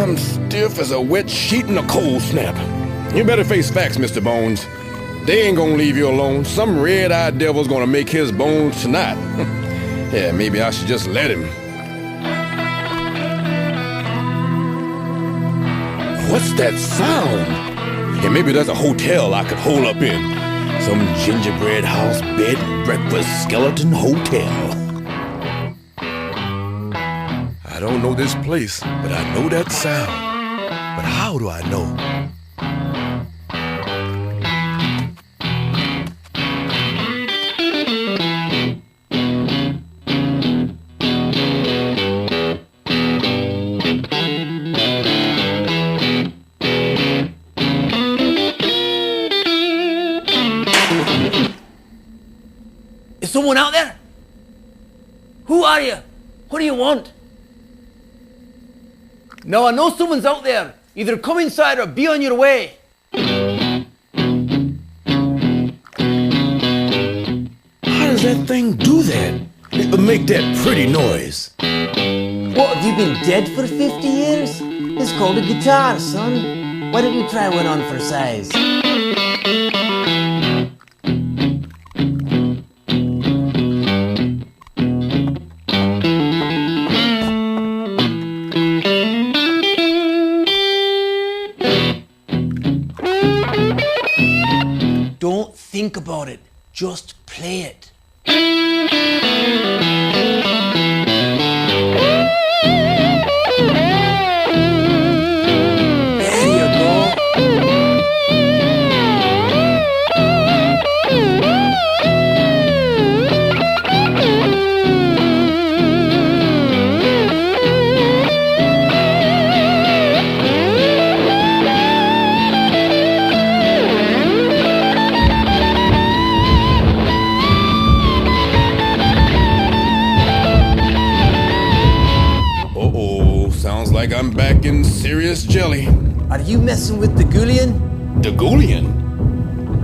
I'm stiff as a wet sheet in a cold snap. You better face facts, Mr. Bones. They ain't gonna leave you alone. Some red-eyed devil's gonna make his bones tonight. Yeah, maybe I should just let him. What's that sound? Yeah, maybe there's a hotel I could hole up in. Some gingerbread house, bed, breakfast, skeleton hotel. I don't know this place, but I know that sound. But how do I know? Is someone out there? Who are you? What do you want? No, I know someone's out there. Either come inside or be on your way. How does that thing do that? It would make that pretty noise. What, have you been dead for 50 years? It's called a guitar, son. Why don't you try one on for size? Don't think about it, just play it. There you go. Sounds like I'm back in serious jelly. Are you messing with the Gullion? The Gullion?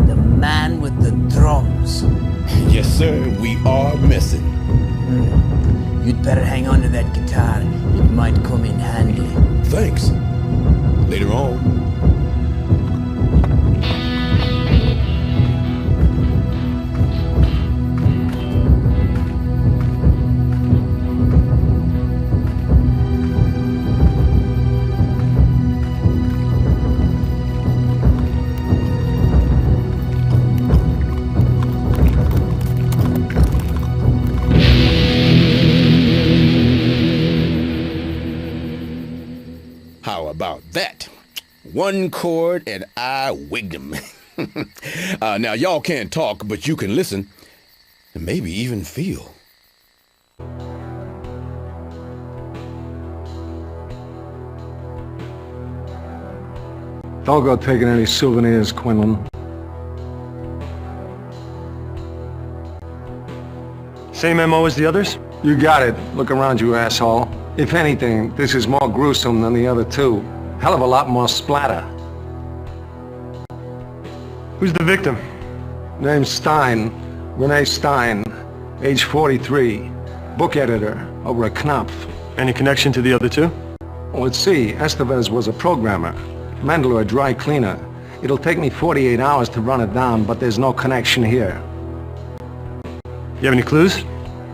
The man with the drums. Yes, sir, we are messing. You'd better hang on to that guitar. It might come in handy. Thanks. Later on. How about that? One chord and I wigged him. Now, y'all can't talk, but you can listen and maybe even feel. Don't go taking any souvenirs, Quinlan. Same MO as the others? You got it. Look around you, asshole. If anything, this is more gruesome than the other two. Hell of a lot more splatter. Who's the victim? Name's Stein. Renee Stein. Age 43. Book editor over at Knopf. Any connection to the other two? Well, let's see. Estevez was a programmer. Mendler a dry cleaner. It'll take me 48 hours to run it down, but there's no connection here. You have any clues?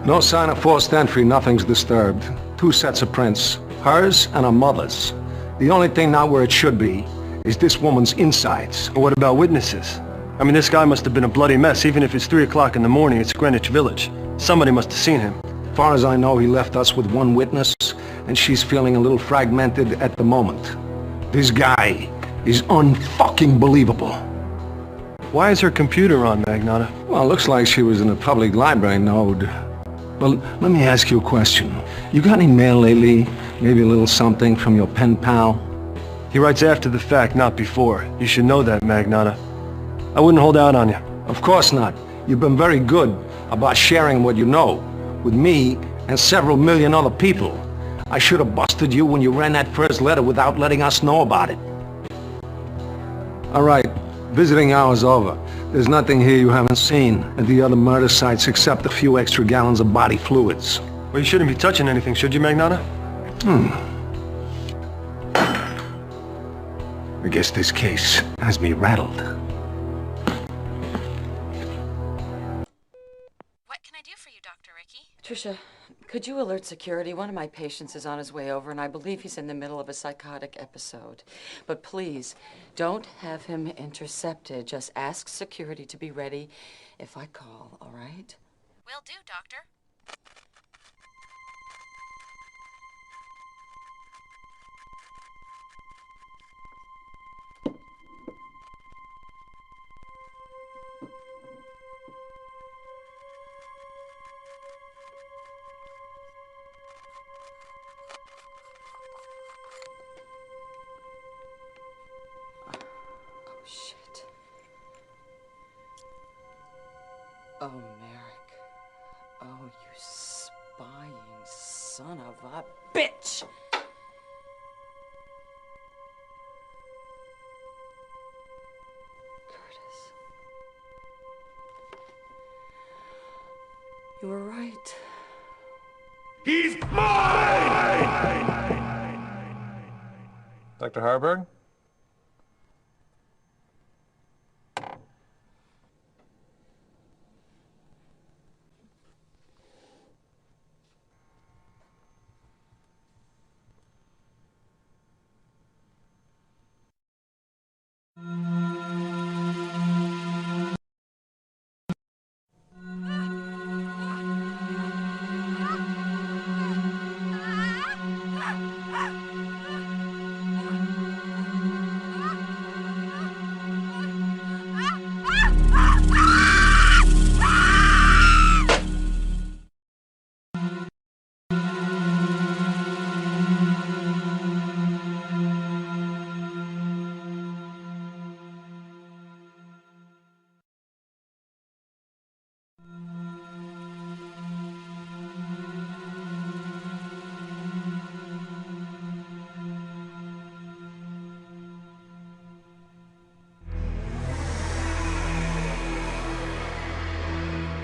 No sign of forced entry, nothing's disturbed. 2 sets of prints, hers and her mother's. The only thing not where it should be is this woman's insides. What about witnesses? I mean, this guy must have been a bloody mess, even if it's 3 o'clock in the morning, it's Greenwich Village. Somebody must have seen him. As far as I know, he left us with 1 witness, and she's feeling a little fragmented at the moment. This guy is unfucking believable. Why is her computer on, Magnata? Well, looks like she was in a public library node. Well, let me ask you a question. You got any mail lately? Maybe a little something from your pen pal? He writes after the fact, not before. You should know that, Magnata. I wouldn't hold out on you. Of course not. You've been very good about sharing what you know with me and several million other people. I should have busted you when you ran that first letter without letting us know about it. All right, visiting hour's over. There's nothing here you haven't seen at the other murder sites except a few extra gallons of body fluids. Well, you shouldn't be touching anything, should you, Magnata? I guess this case has me rattled. What can I do for you, Dr. Ricky? Tricia, could you alert security? One of my patients is on his way over, and I believe he's in the middle of a psychotic episode. But please, don't have him intercepted. Just ask security to be ready if I call, all right? Will do, Doctor. Oh, shit. Oh, Merrick. Oh, you spying son of a bitch! Curtis. You were right. He's mine! Dr. Harburg?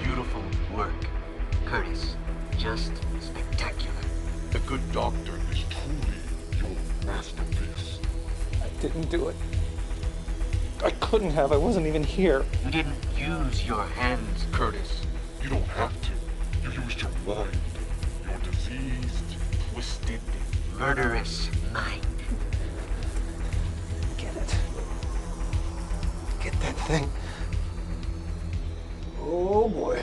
Beautiful work, Curtis. Just spectacular. The Good Doctor is truly your masterpiece. I didn't do it. I couldn't have. I wasn't even here. You didn't use your hands, Curtis. You don't have to. You used your mind. Your diseased, twisted, Murderous mind. Get it. Get that thing. Oh boy.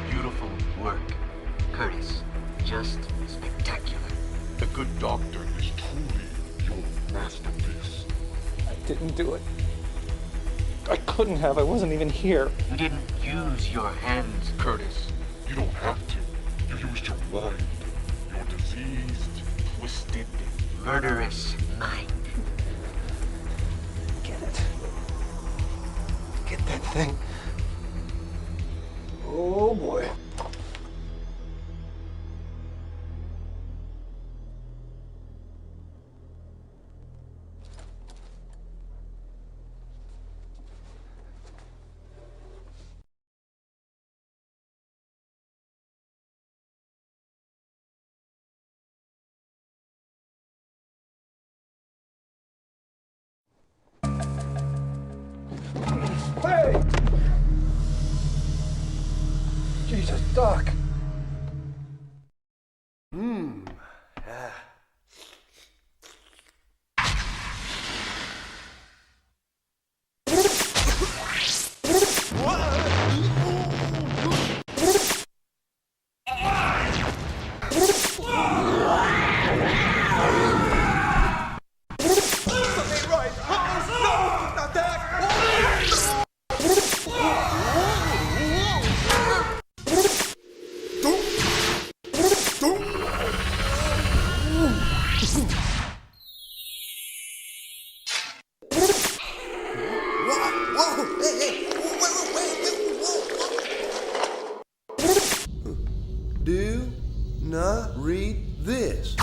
Beautiful work, Curtis. Just spectacular. The Good Doctor is truly your masterpiece. I didn't do it. I couldn't have. I wasn't even here. You didn't use your hands, Curtis. You don't have to. You used your mind. Your diseased, twisted, Murderous mind. Get it. Get that thing. Oh boy. Hey! Jesus, Doc. Do not read this.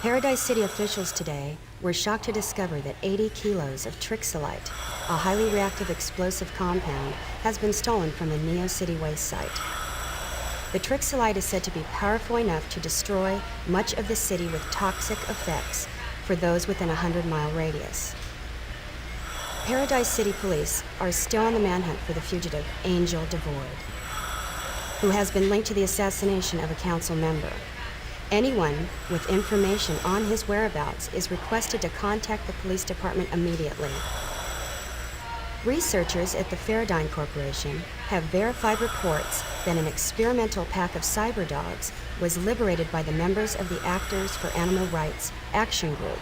Paradise City officials today were shocked to discover that 80 kilos of trixolite, a highly reactive explosive compound, has been stolen from the Neo City waste site. The trixolite is said to be powerful enough to destroy much of the city with toxic effects for those within a 100-mile radius. Paradise City police are still on the manhunt for the fugitive Angel DeVoid, who has been linked to the assassination of a council member. Anyone with information on his whereabouts is requested to contact the police department immediately. Researchers at the Faradyne Corporation have verified reports that an experimental pack of cyber dogs was liberated by the members of the Actors for Animal Rights Action Group.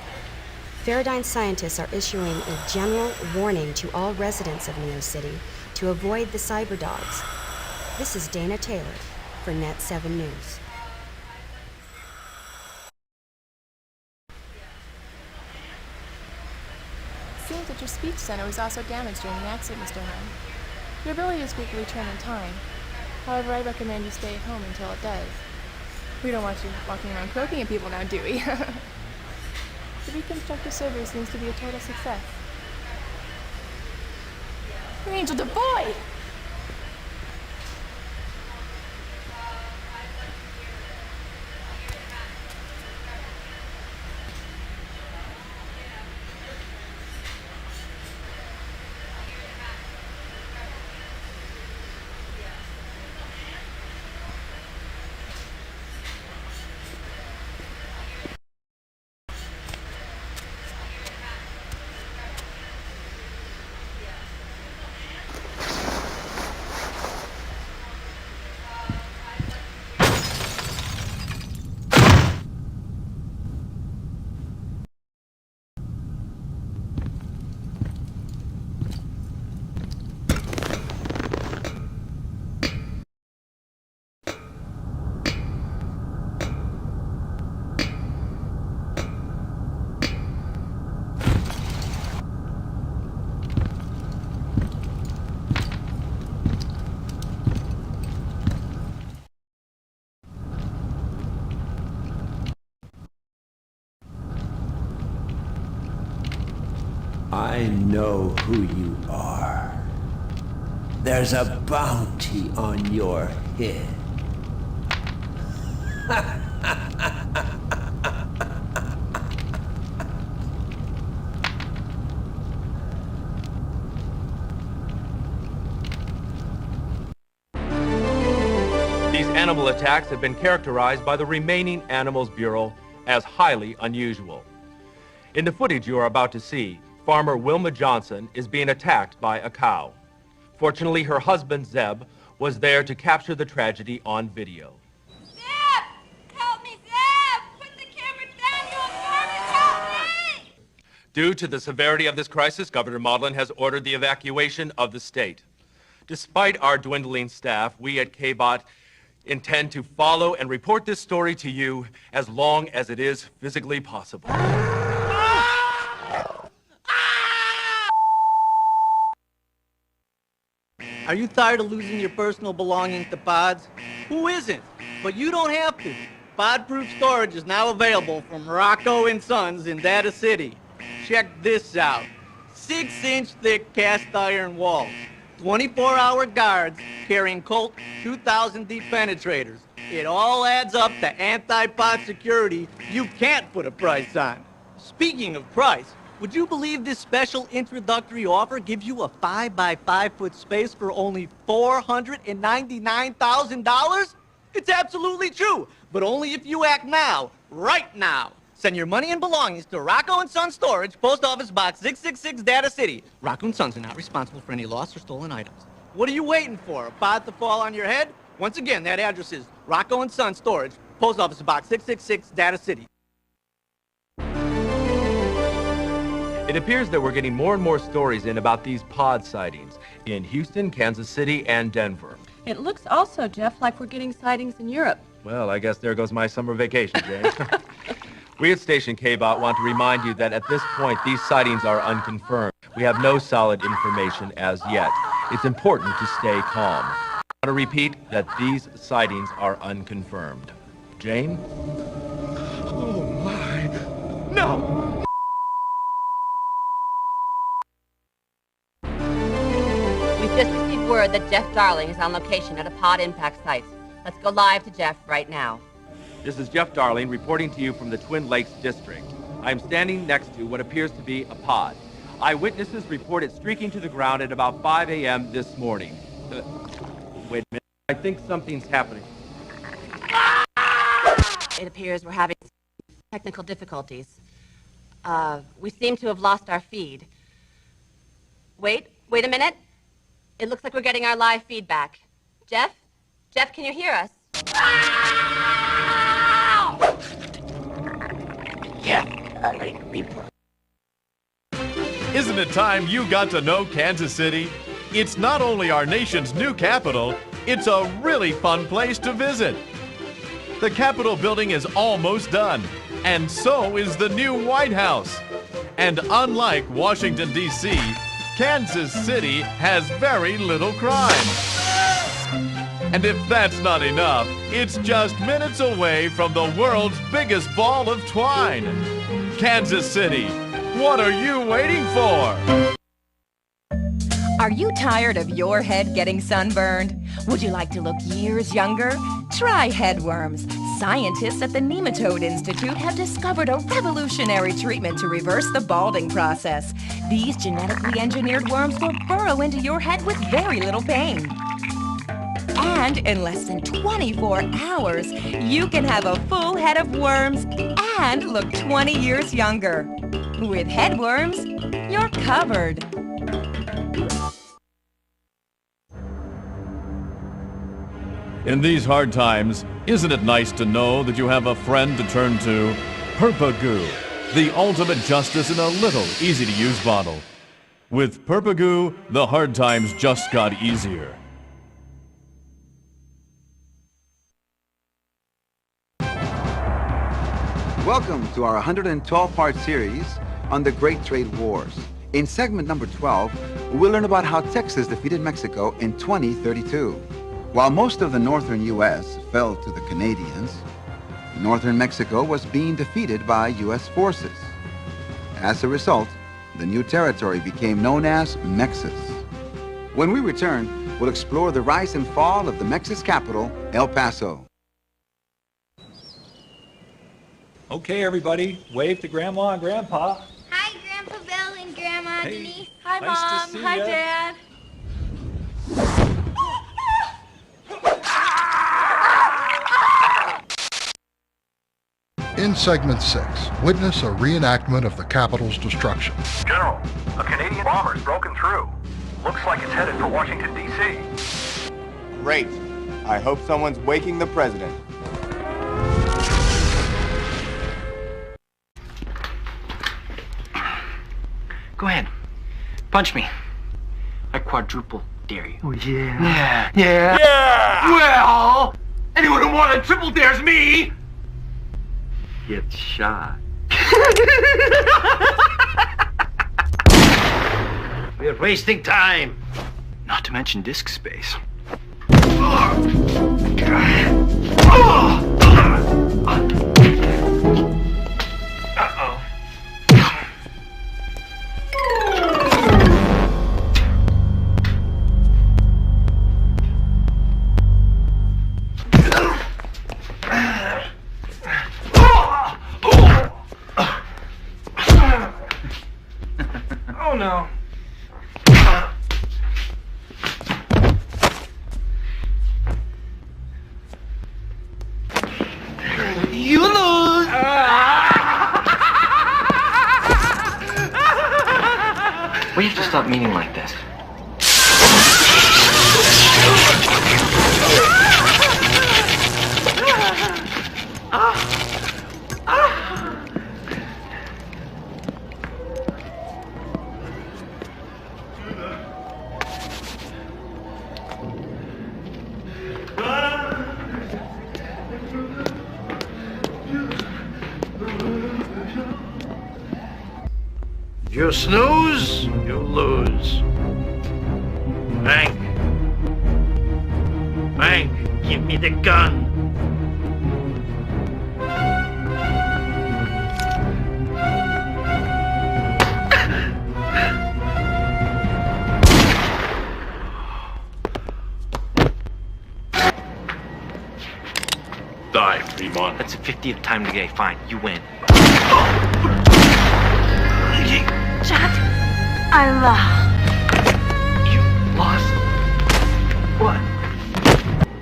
Faradyne scientists are issuing a general warning to all residents of Neo City to avoid the cyber dogs. This is Dana Taylor for Net 7 News. It seems that your speech center was also damaged during the accident, Mr. Hahn. Your ability to speak will return in time. However, I recommend you stay at home until it does. We don't want you walking around croaking at people now, do we? The reconstructive surgery seems to be a total success. Angel DeVoid! I know who you are. There's a bounty on your head. These animal attacks have been characterized by the Remaining Animals Bureau as highly unusual. In the footage you are about to see, farmer Wilma Johnson is being attacked by a cow. Fortunately, her husband, Zeb, was there to capture the tragedy on video. Zeb! Help me, Zeb! Put the camera down, you vermin! Help me! Due to the severity of this crisis, Governor Maudlin has ordered the evacuation of the state. Despite our dwindling staff, we at KBOT intend to follow and report this story to you as long as it is physically possible. Are you tired of losing your personal belongings to pods? Who isn't? But you don't have to. Pod-proof storage is now available from Rocco & Sons in Data City. Check this out. 6-inch thick cast iron walls. 24-hour guards carrying Colt 2000D penetrators. It all adds up to anti-pod security you can't put a price on. Speaking of price, would you believe this special introductory offer gives you a 5 by 5 foot space for only $499,000? It's absolutely true, but only if you act now, right now. Send your money and belongings to Rocco & Sons Storage, Post Office Box 666, Data City. Rocco & Sons are not responsible for any lost or stolen items. What are you waiting for? A pod to fall on your head? Once again, that address is Rocco & Sons Storage, Post Office Box 666, Data City. It appears that we're getting more and more stories in about these pod sightings in Houston, Kansas City, and Denver. It looks also, Jeff, like we're getting sightings in Europe. Well, I guess there goes my summer vacation, Jane. We at Station KBOT want to remind you that at this point, these sightings are unconfirmed. We have no solid information as yet. It's important to stay calm. I want to repeat that these sightings are unconfirmed. Jane? Oh, my. No! We've just received word that Jeff Darling is on location at a pod impact site. Let's go live to Jeff right now. This is Jeff Darling reporting to you from the Twin Lakes District. I am standing next to what appears to be a pod. Eyewitnesses report it streaking to the ground at about 5 a.m. this morning. Wait a minute. I think something's happening. It appears we're having technical difficulties. We seem to have lost our feed. Wait a minute. It looks like we're getting our live feedback. Jeff, can you hear us? Isn't it time you got to know Kansas City? It's not only our nation's new capital, it's a really fun place to visit. The Capitol building is almost done, and so is the new White House. And unlike Washington, D.C., Kansas City has very little crime. And if that's not enough, it's just minutes away from the world's biggest ball of twine. Kansas City, what are you waiting for? Are you tired of your head getting sunburned? Would you like to look years younger? Try headworms. Scientists at the Nematode Institute have discovered a revolutionary treatment to reverse the balding process. These genetically engineered worms will burrow into your head with very little pain. And in less than 24 hours, you can have a full head of worms and look 20 years younger. With headworms, you're covered. In these hard times, isn't it nice to know that you have a friend to turn to? Purpagoo, the ultimate justice in a little, easy-to-use bottle. With Purpagoo, the hard times just got easier. Welcome to our 112-part series on the Great Trade Wars. In segment number 12, we'll learn about how Texas defeated Mexico in 2032. While most of the northern U.S. fell to the Canadians, northern Mexico was being defeated by U.S. forces. As a result, the new territory became known as Mexis. When we return, we'll explore the rise and fall of the Mexis capital, El Paso. Okay, everybody, wave to Grandma and Grandpa. Hi, Grandpa Bill and Grandma Denise. Hi, Nice to Mom. see Hi, ya. Dad. In Segment 6, witness a reenactment of the Capitol's destruction. General, a Canadian bomber's broken through. Looks like it's headed for Washington, D.C. Great. I hope someone's waking the president. Go ahead. Punch me. I quadruple dare you. Oh, yeah. Yeah. Yeah. Yeah! Well, anyone who more than triple dares me gets shot. We're wasting time. Not to mention disk space. Uh-oh. Oh no. You lose! We have to stop meeting like this. You snooze, you lose. Hank. Hank, give me the gun. Die, Fremont. That's the 50th time today. Fine, you win. Jack, I Lost. What?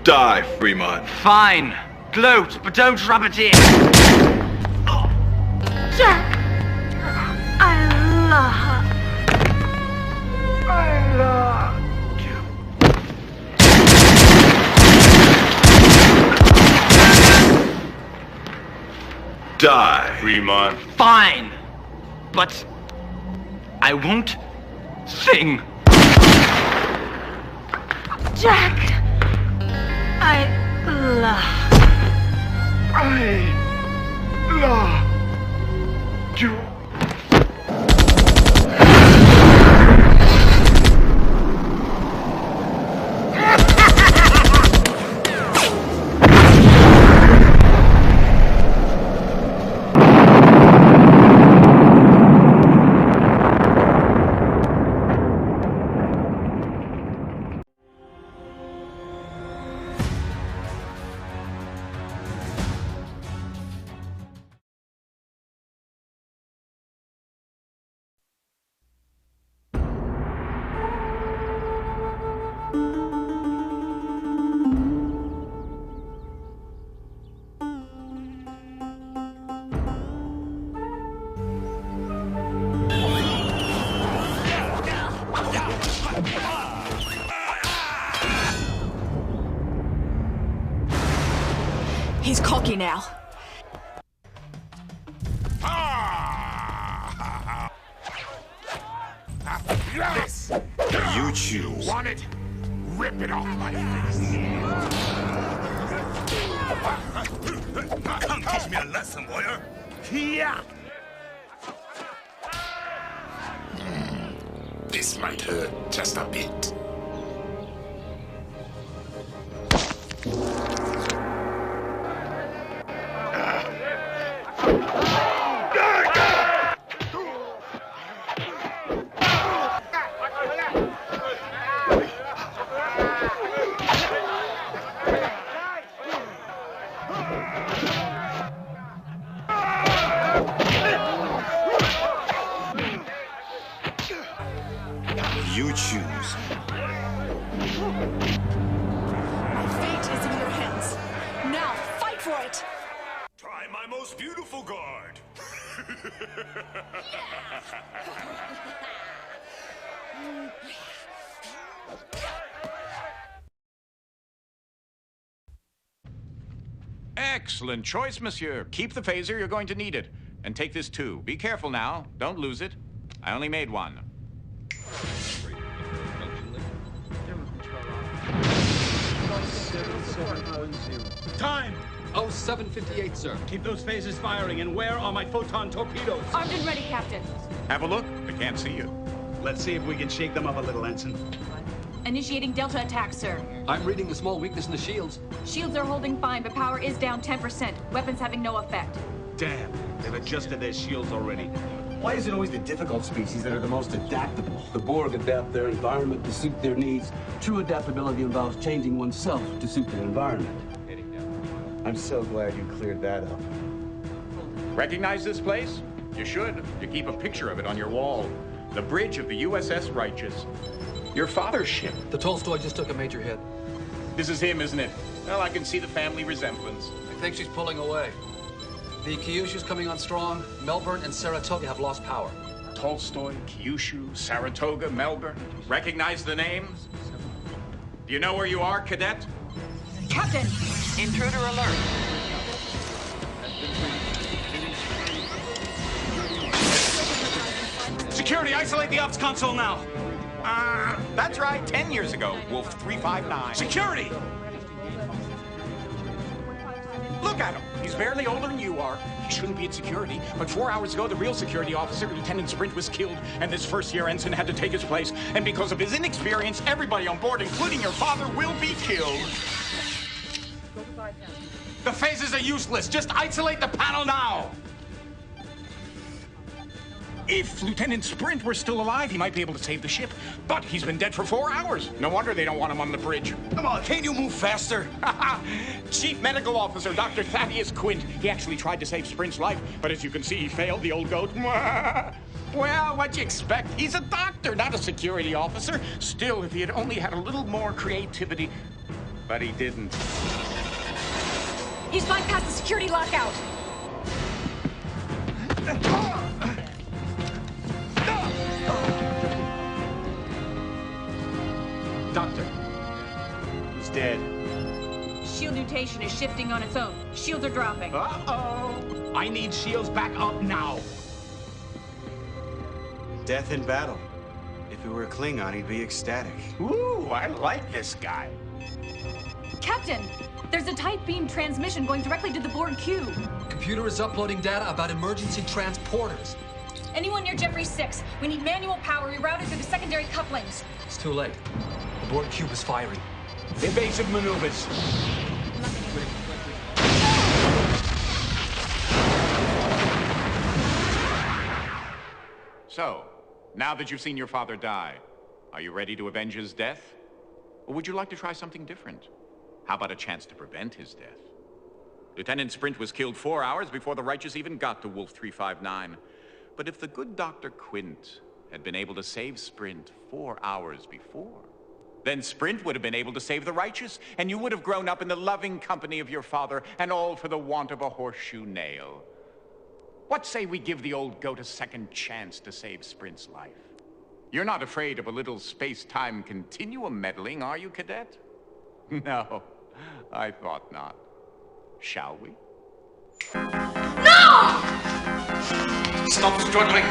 Die, Fremont. Fine. Gloat, but don't rub it in. Jack, I love you. Die, Fremont. Fine, but I won't sing. Jack, I love you. He's cocky now. This. You choose. Want it? Rip it off my face. Come teach me a lesson, warrior. Yeah. This might hurt just a bit. You choose. My fate is in your hands. Now, fight for it! Try my most beautiful guard. Excellent choice, monsieur. Keep the phaser, you're going to need it. And take this too. Be careful now. Don't lose it. I only made one. Time! 0758, sir. Keep those phasers firing, and where are my photon torpedoes? Armed and ready, Captain. Have a look. I can't see you. Let's see if we can shake them up a little, Ensign. Initiating Delta attack, sir. I'm reading a small weakness in the shields. Shields are holding fine, but power is down 10%. Weapons having no effect. Damn, they've adjusted their shields already. Why is it always the difficult species that are the most adaptable? The Borg adapt their environment to suit their needs. True adaptability involves changing oneself to suit their environment. I'm so glad you cleared that up. Recognize this place? You should. You keep a picture of it on your wall. The bridge of the USS Righteous. Your father's ship. The Tolstoy just took a major hit. This is him, isn't it? Well, I can see the family resemblance. I think she's pulling away. The Kyushu's coming on strong. Melbourne and Saratoga have lost power. Tolstoy, Kyushu, Saratoga, Melbourne. Recognize the names? Do you know where you are, cadet? Captain! Intruder alert. Security, isolate the ops console now. That's right, 10 years ago, Wolf 359. Security! Look at him. He's barely older than you are. He shouldn't be at security. But 4 hours ago, the real security officer, Lieutenant Sprint, was killed, and this first-year ensign had to take his place. And because of his inexperience, everybody on board, including your father, will be killed. The phasers are useless. Just isolate the panel now. If Lieutenant Sprint were still alive, he might be able to save the ship. But he's been dead for 4 hours. No wonder they don't want him on the bridge. Come on, can't you move faster? Chief Medical Officer Dr. Thaddeus Quint. He actually tried to save Sprint's life, but as you can see, he failed, the old goat. Well, what'd you expect? He's a doctor, not a security officer. Still, if he had only had a little more creativity. But he didn't. He's bypassed the security lockout. Doctor, he's dead. Shield mutation is shifting on its own. Shields are dropping. Uh-oh. I need shields back up now. Death in battle. If he were a Klingon, he'd be ecstatic. Ooh, I like this guy. Captain, there's a tight beam transmission going directly to the Borg cube. Computer is uploading data about emergency transporters. Anyone near Jeffrey 6? We need manual power rerouted through the secondary couplings. It's too late. The Borg cube is firing. Evasive maneuvers. So, now that you've seen your father die, are you ready to avenge his death? Or would you like to try something different? How about a chance to prevent his death? Lieutenant Sprint was killed 4 hours before the Righteous even got to Wolf 359. But if the good Dr. Quint had been able to save Sprint 4 hours before, then Sprint would have been able to save the Righteous, and you would have grown up in the loving company of your father, and all for the want of a horseshoe nail. What say we give the old goat a second chance to save Sprint's life? You're not afraid of a little space-time continuum meddling, are you, cadet? No, I thought not. Shall we? No! Stop struggling!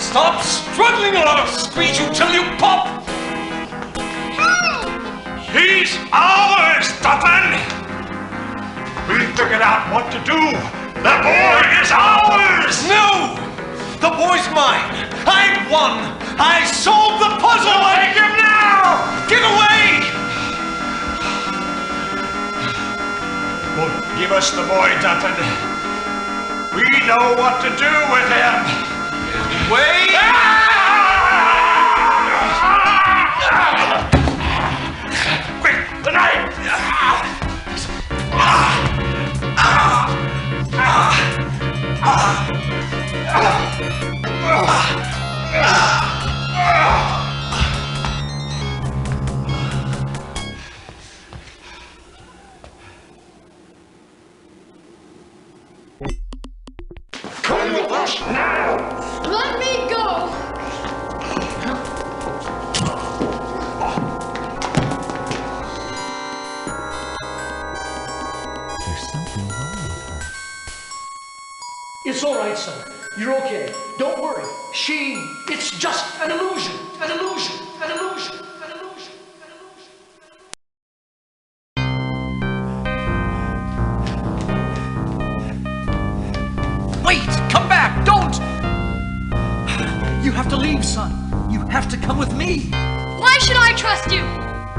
Stop struggling or I'll squeeze you till you pop! He's ours, Dutton! We figured out what to do. The boy is ours! No! The boy's mine! I won! I solved the puzzle! Take him now! Get away! Well, give us the boy, Dutton. We know what to do with him. Wait! Quick, the knife! with us now! Let me go! There's something wrong with her. It's all right, son. You're okay. Don't worry. It's just an illusion. An illusion. An illusion. An illusion. Wait! Come back! Don't! You have to leave, son. You have to come with me. Why should I trust you?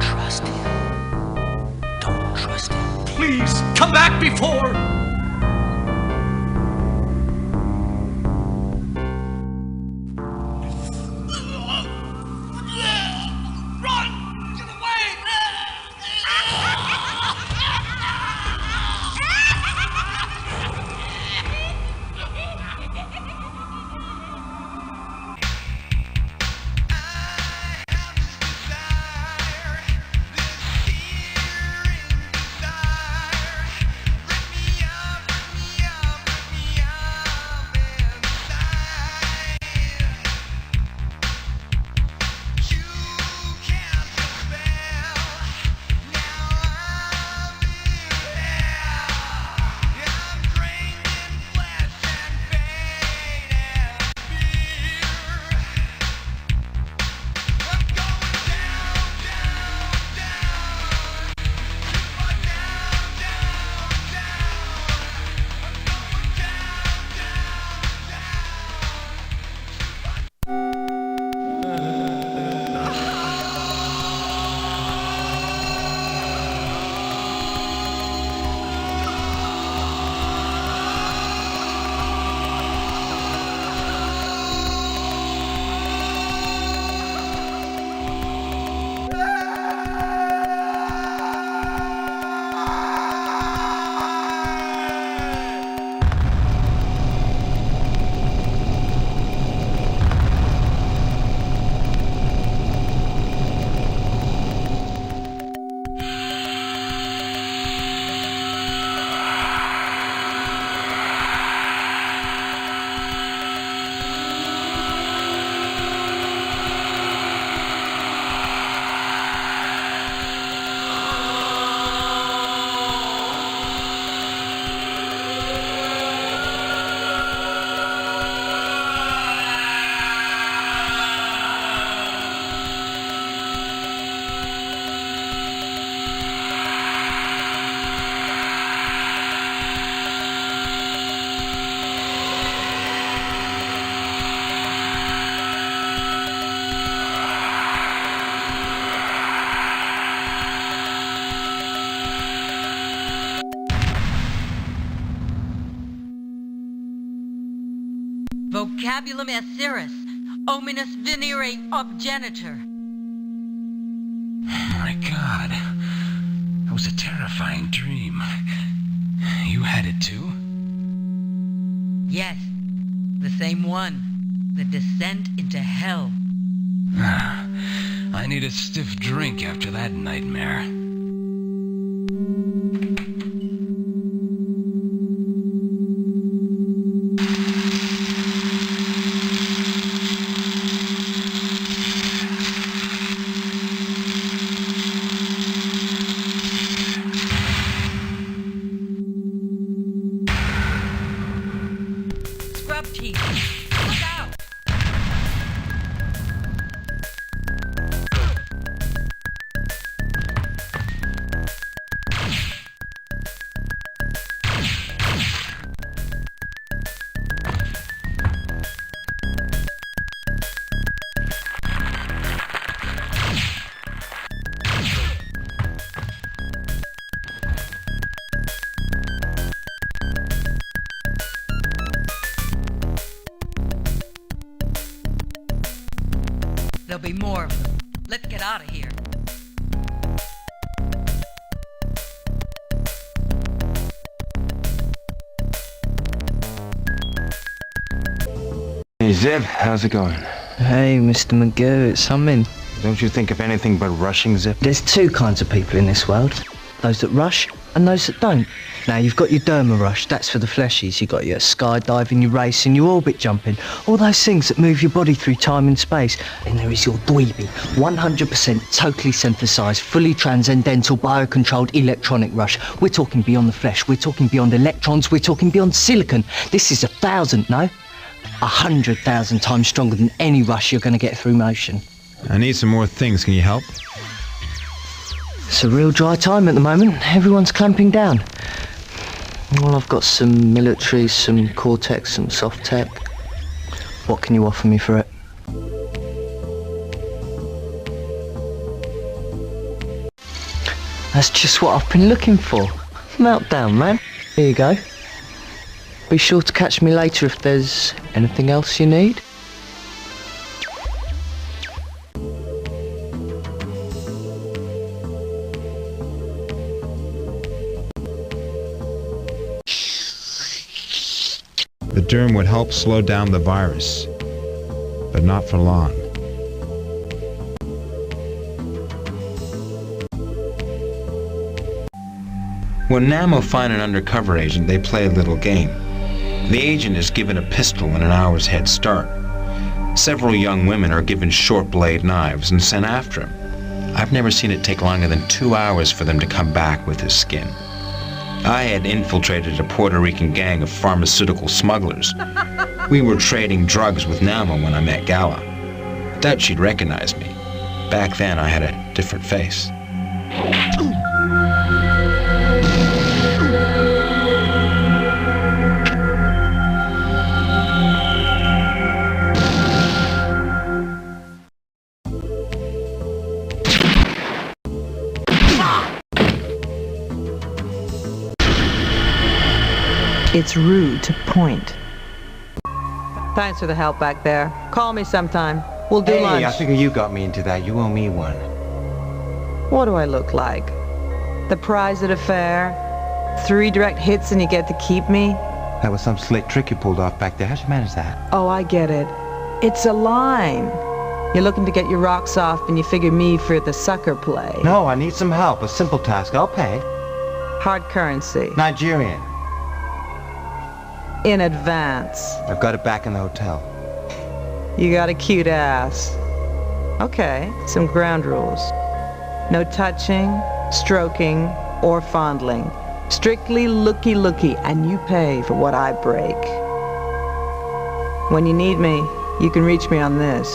Trust him. Don't trust him. Please, come back before... Vocabulum Aetheris, ominous venere obgenitor. My God, that was a terrifying dream. You had it too? Yes, the same one. The descent into hell. I need a stiff drink after that nightmare. Scrub team, look out! There'll be more of them. Let's get out of here. Hey, Zeb, how's it going? Hey, Mr. Magoo, it's something. Don't you think of anything but rushing, Zeb? There's two kinds of people in this world. Those that rush and those that don't. Now, you've got your derma rush, that's for the fleshies. You've got your skydiving, your racing, your orbit jumping, all those things that move your body through time and space. And there is your dweeby, 100% totally synthesised, fully transcendental, biocontrolled electronic rush. We're talking beyond the flesh, we're talking beyond electrons, we're talking beyond silicon. This is 100,000 times stronger than any rush you're going to get through motion. I need some more things, can you help? It's a real dry time at the moment. Everyone's clamping down. Well, I've got some military, some Cortex, some soft tech. What can you offer me for it? That's just what I've been looking for. Meltdown, man. Here you go. Be sure to catch me later if there's anything else you need. The derm would help slow down the virus, but not for long. When Nammo find an undercover agent, they play a little game. The agent is given a pistol and an hour's head start. Several young women are given short blade knives and sent after him. I've never seen it take longer than 2 hours for them to come back with his skin. I had infiltrated a Puerto Rican gang of pharmaceutical smugglers. We were trading drugs with Nammo when I met Gala. Doubt she'd recognize me. Back then I had a different face. It's rude to point. Thanks for the help back there. Call me sometime. We'll do lunch. Hey, I figure you got me into that. You owe me one. What do I look like? The prize at a fair? 3 direct hits and you get to keep me? That was some slick trick you pulled off back there. How'd you manage that? Oh, I get it. It's a line. You're looking to get your rocks off and you figure me for the sucker play. No, I need some help. A simple task. I'll pay. Hard currency. Nigerian. In advance. I've got it back in the hotel. You got a cute ass. Okay, some ground rules. No touching, stroking, or fondling. Strictly looky-looky, and you pay for what I break. When you need me, you can reach me on this.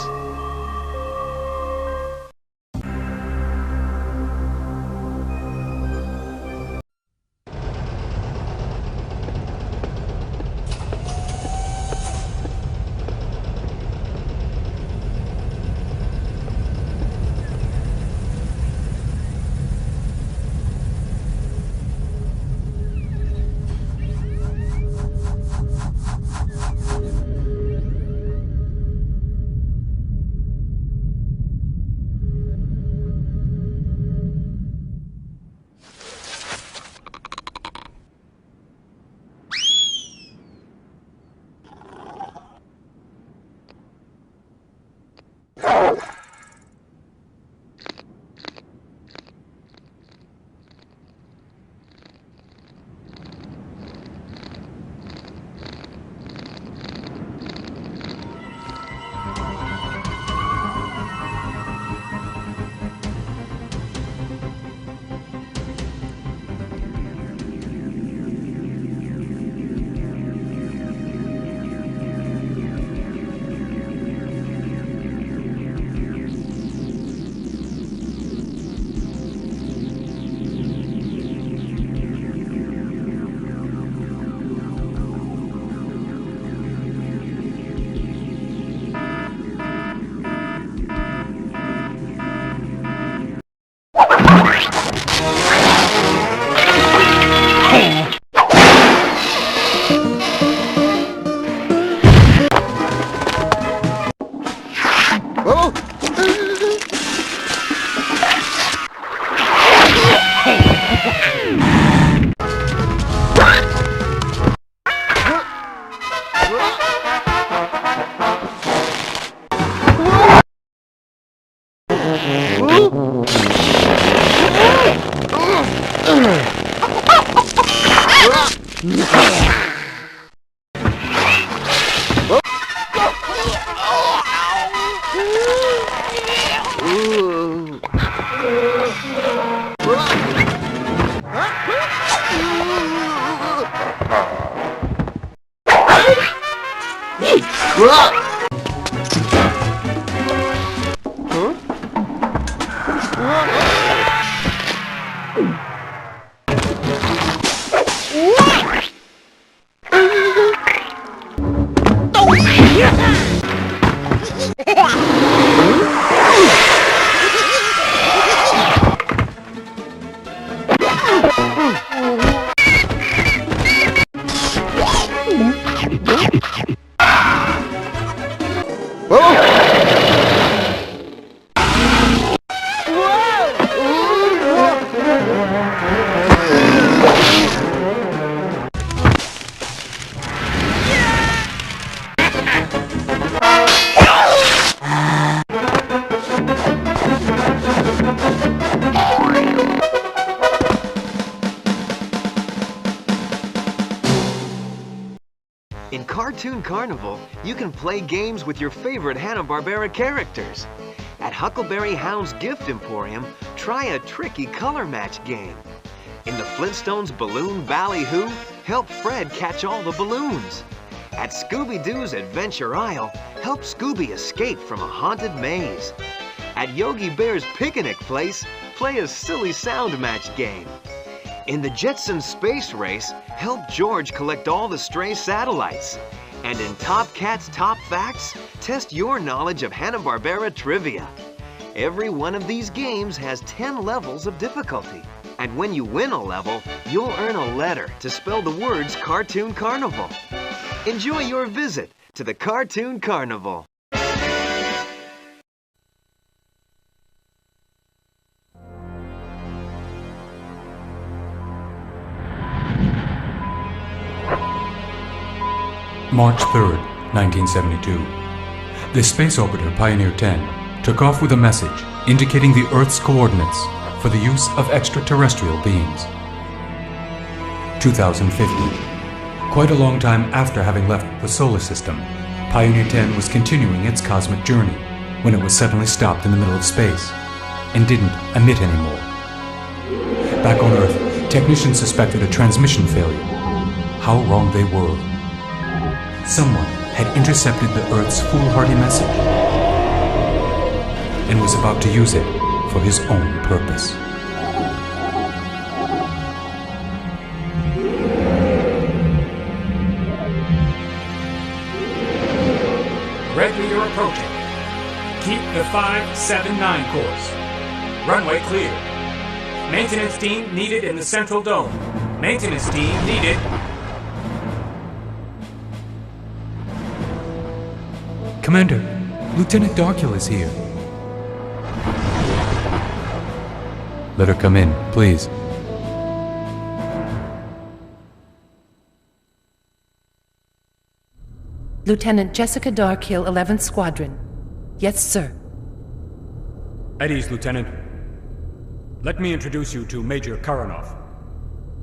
In Cartoon Carnival, you can play games with your favorite Hanna-Barbera characters. At Huckleberry Hound's Gift Emporium, try a tricky color match game. In the Flintstones Balloon Ballyhoo, help Fred catch all the balloons. At Scooby-Doo's Adventure Isle, help Scooby escape from a haunted maze. At Yogi Bear's Picnic Place, play a silly sound match game. In the Jetsons Space Race, help George collect all the stray satellites. And in Top Cat's Top Facts, test your knowledge of Hanna-Barbera trivia. Every one of these games has 10 levels of difficulty. And when you win a level, you'll earn a letter to spell the words Cartoon Carnival. Enjoy your visit to the Cartoon Carnival. March 3rd, 1972. The space orbiter Pioneer 10 took off with a message indicating the Earth's coordinates for the use of extraterrestrial beings. 2050. Quite a long time after having left the solar system, Pioneer 10 was continuing its cosmic journey when it was suddenly stopped in the middle of space and didn't emit anymore. Back on Earth, technicians suspected a transmission failure. How wrong they were. Someone had intercepted the Earth's foolhardy message and was about to use it for his own purpose. Red leader approaching. Keep the 579 course. Runway clear. Maintenance team needed in the central dome. Maintenance team needed. Commander, Lieutenant Darkhill is here. Let her come in, please. Lieutenant Jessica Darkhill, 11th Squadron. Yes, sir. At ease, Lieutenant. Let me introduce you to Major Karanov.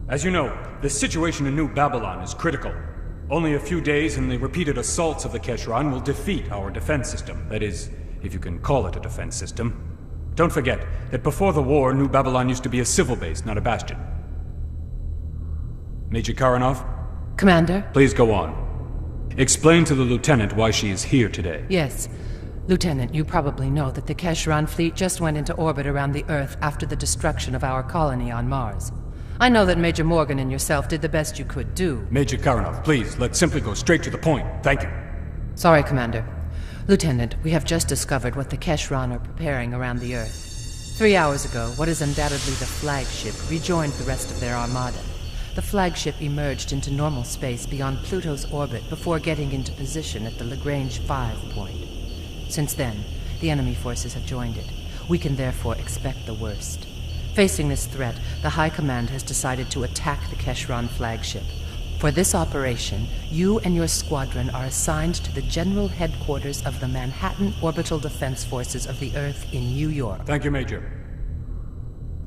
As you know, the situation in New Babylon is critical. Only a few days and the repeated assaults of the Keshran will defeat our defense system. That is, if you can call it a defense system. Don't forget that before the war, New Babylon used to be a civil base, not a bastion. Major Karanov? Commander? Please go on. Explain to the Lieutenant why she is here today. Yes. Lieutenant, you probably know that the Keshran fleet just went into orbit around the Earth after the destruction of our colony on Mars. I know that Major Morgan and yourself did the best you could do. Major Karanov, please, let's simply go straight to the point. Thank you. Sorry, Commander. Lieutenant, we have just discovered what the Keshran are preparing around the Earth. 3 hours ago, what is undoubtedly the flagship rejoined the rest of their armada. The flagship emerged into normal space beyond Pluto's orbit before getting into position at the Lagrange 5 point. Since then, the enemy forces have joined it. We can therefore expect the worst. Facing this threat, the High Command has decided to attack the Keshran flagship. For this operation, you and your squadron are assigned to the General Headquarters of the Manhattan Orbital Defense Forces of the Earth in New York. Thank you, Major.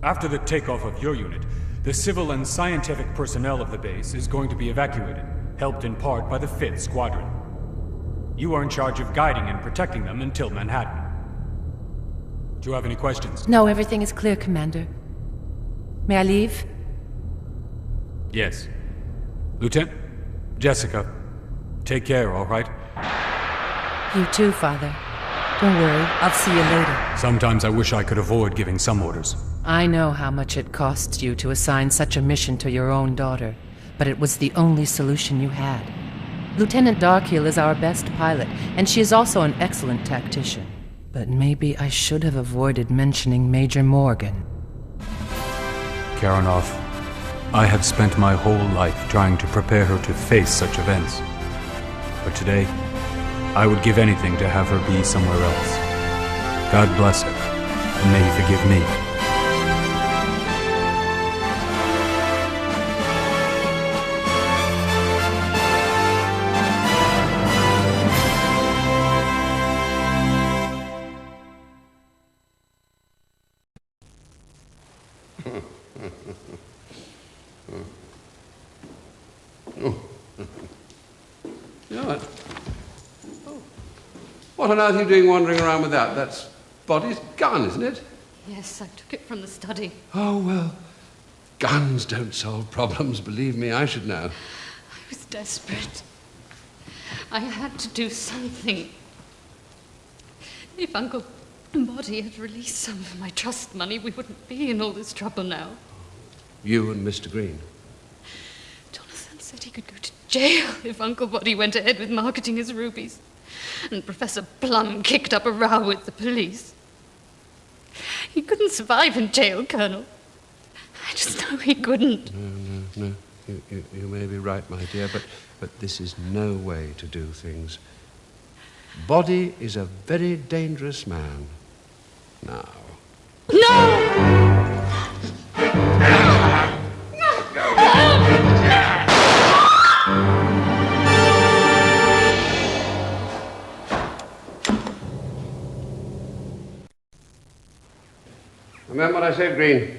After the takeoff of your unit, the civil and scientific personnel of the base is going to be evacuated, helped in part by the 5th Squadron. You are in charge of guiding and protecting them until Manhattan. Do you have any questions? No, everything is clear, Commander. May I leave? Yes. Lieutenant, Jessica, take care, all right? You too, Father. Don't worry, I'll see you later. Sometimes I wish I could avoid giving some orders. I know how much it costs you to assign such a mission to your own daughter, but it was the only solution you had. Lieutenant Darkhill is our best pilot, and she is also an excellent tactician. But maybe I should have avoided mentioning Major Morgan. Karanov, I have spent my whole life trying to prepare her to face such events. But today, I would give anything to have her be somewhere else. God bless her, and may He forgive me. What on earth are you doing wandering around with that? That's Body's gun, isn't it? Yes, I took it from the study. Oh, well, guns don't solve problems, believe me, I should know. I was desperate. I had to do something. If Uncle Body had released some of my trust money, we wouldn't be in all this trouble now. You and Mr. Green? Jonathan said he could go to jail if Uncle Body went ahead with marketing his rubies. And Professor Plum kicked up a row with the police. He couldn't survive in jail, Colonel. I just know he couldn't. No. You may be right, my dear, but this is no way to do things. Body is a very dangerous man. Now. No! Remember what I said, Green?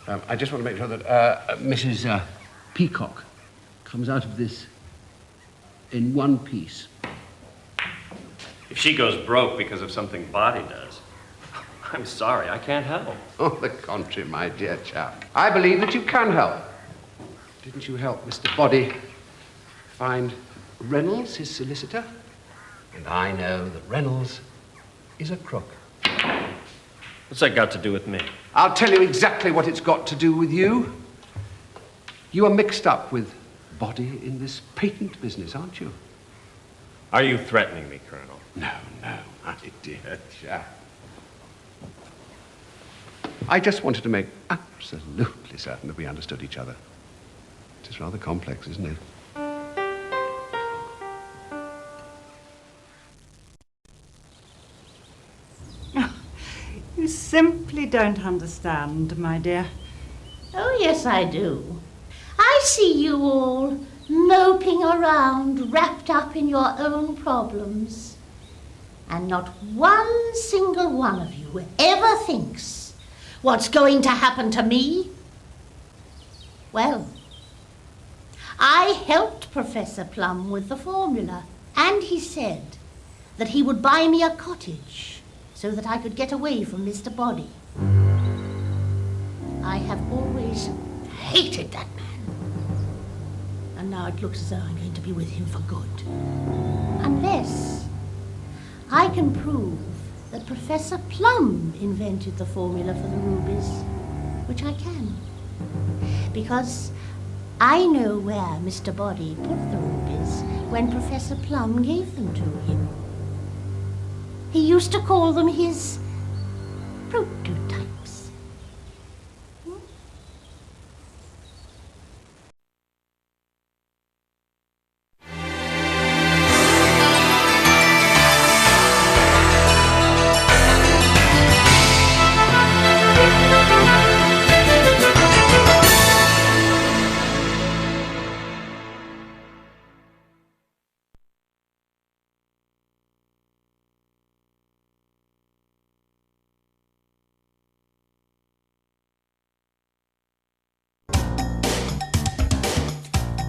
I just want to make sure that Mrs. Peacock comes out of this in one piece. If she goes broke because of something Body does, I'm sorry, I can't help. On the contrary, my dear chap. I believe that you can help. Didn't you help Mr. Body find Reynolds, his solicitor? And I know that Reynolds is a crook. What's that got to do with me? I'll tell you exactly what it's got to do with you. You are mixed up with Body in this patent business, aren't you? Are you threatening me, Colonel? No, my dear chap. I just wanted to make absolutely certain that we understood each other. It's rather complex, isn't it? You simply don't understand, my dear. Oh, yes, I do. I see you all moping around, wrapped up in your own problems. And not one single one of you ever thinks what's going to happen to me. Well, I helped Professor Plum with the formula, and he said that he would buy me a cottage so that I could get away from Mr. Body. I have always hated that man. And now it looks as though I'm going to be with him for good. Unless I can prove that Professor Plum invented the formula for the rubies, which I can. Because I know where Mr. Body put the rubies when Professor Plum gave them to him. He used to call them his prototypes.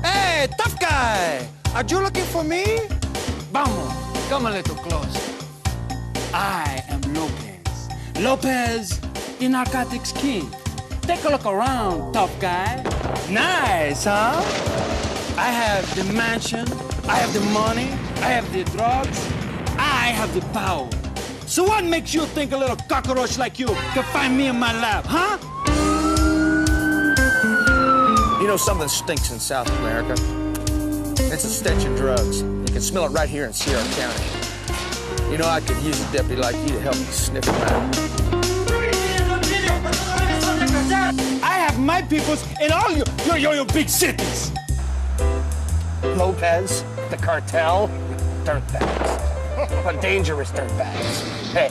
Hey, tough guy! Are you looking for me? Vamos, come a little closer. I am Lopez. Lopez, the narcotics king. Take a look around, tough guy. Nice, huh? I have the mansion, I have the money, I have the drugs, I have the power. So what makes you think a little cockroach like you can find me in my lab, huh? You know something stinks in South America? It's a stench of drugs. You can smell it right here in Sierra County. You know, I could use a deputy like you to help me sniff them out. I have my peoples in all your big cities. Lopez, the cartel, dirtbags. But dangerous dirtbags. Hey,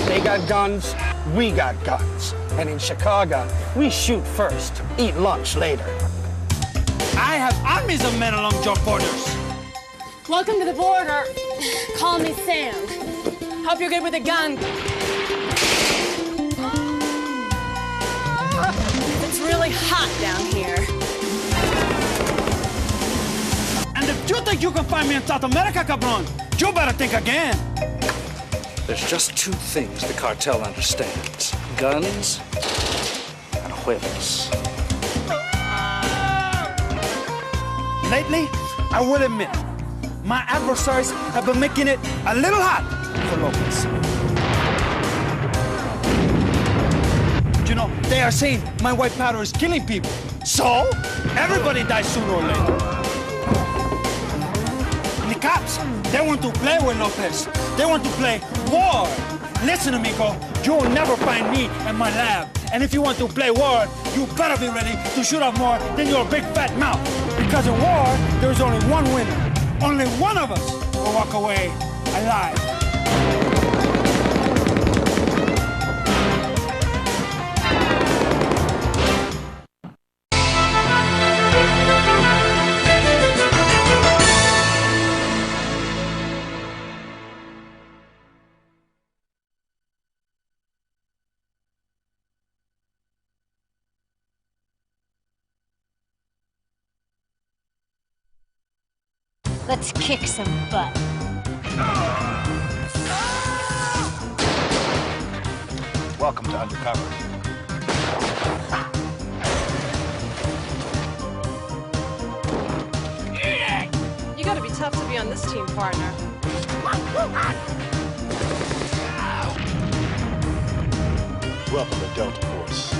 they got guns, we got guns. And in Chicago, we shoot first, eat lunch later. I have armies of men along your borders. Welcome to the border. Call me Sam. Hope you're good with a gun. It's really hot down here. And if you think you can find me in South America, cabron, you better think again. There's just two things the cartel understands. Guns and whips. Lately, I will admit, my adversaries have been making it a little hot for Lopez. You know, they are saying my white powder is killing people. So, everybody dies sooner or later. And the cops, they want to play with Lopez. They want to play war. Listen to me, Go. You'll never find me in my lab. And if you want to play war, you better be ready to shoot off more than your big fat mouth. Because in war, there's only one winner. Only one of us will walk away alive. Let's kick some butt. Welcome to Undercover. You gotta be tough to be on this team, partner. Welcome to Delta Force.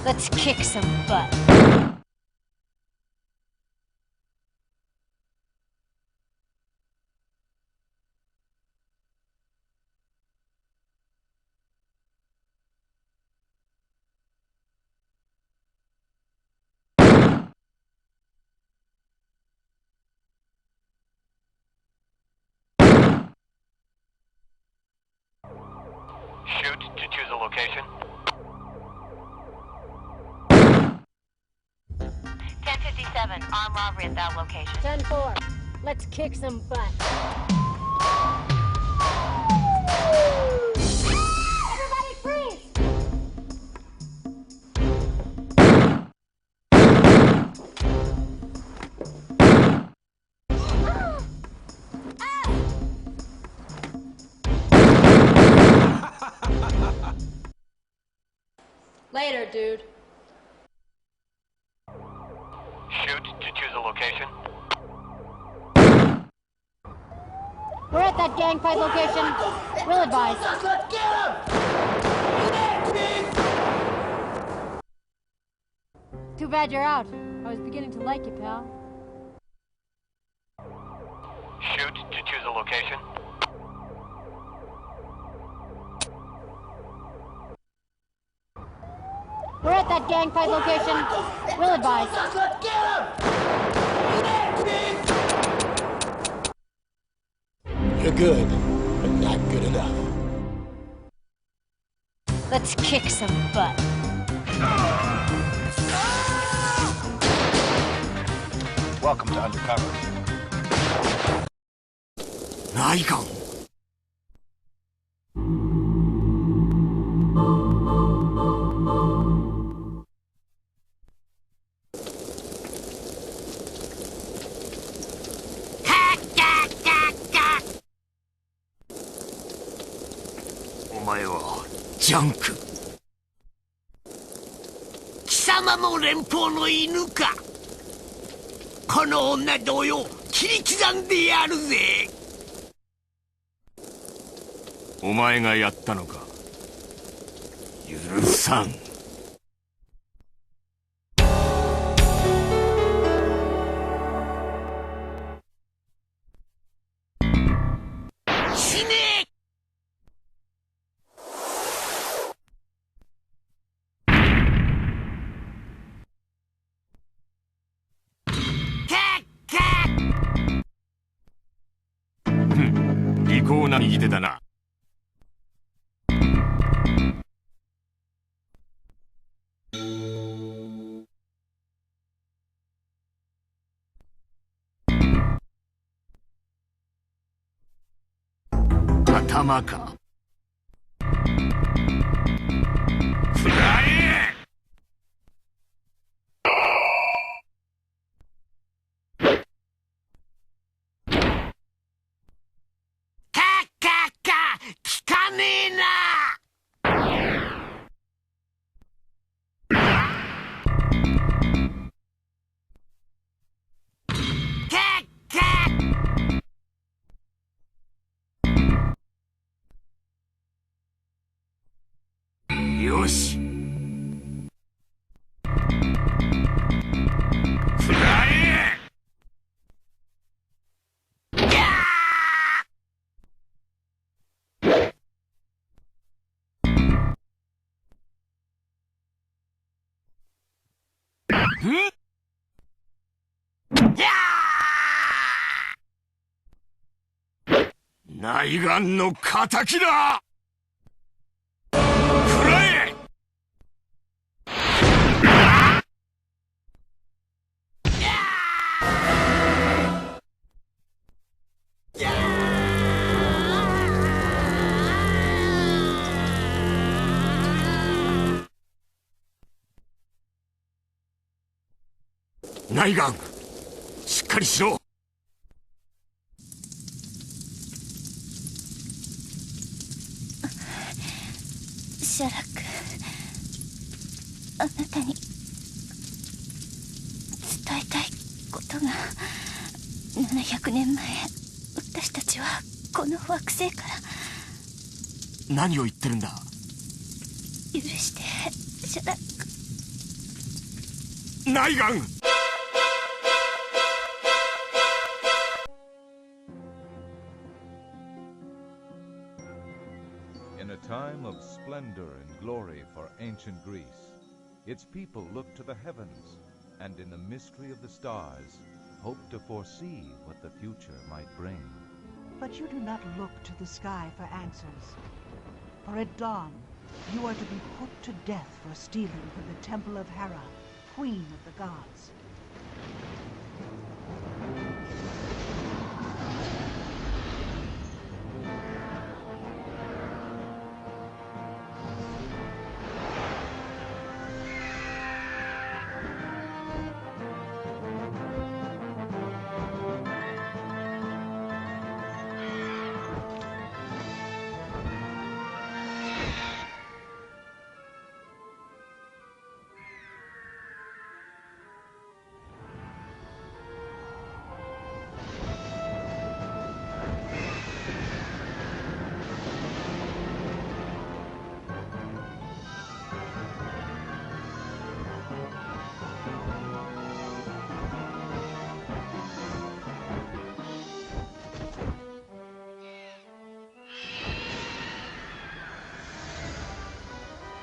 Let's kick some butt. Shoot to choose a location. 1057, armed robbery at that location. 10-4, let's kick some butt. Everybody freeze! Later, dude. Shoot to choose a location. We're at that gang fight location. We'll advise. Too bad you're out. I was beginning to like you, pal. Shoot to choose a location. We're at that gang fight location. We'll advise. You're good, but not good enough. Let's kick some butt. Welcome to Undercover. Nikon. 前はジャンク。貴様も連邦の犬か。この女同様切り刻んでやるぜ。お前がやったのか。許さん。死ねえ。利口な右手だな。頭か。フライ。聞かねえな。よし。フライ。内眼の敵だ。くらえ。内眼、しっかりしろ。シャラク、あなたに伝えたいことが。700年前、私たちはこの惑星から。何を言ってるんだ。許して、シャラク。内眼。In a time of splendor and glory for ancient Greece, its people looked to the heavens, and in the mystery of the stars, hoped to foresee what the future might bring. But you do not look to the sky for answers. For at dawn, you are to be put to death for stealing from the temple of Hera, queen of the gods.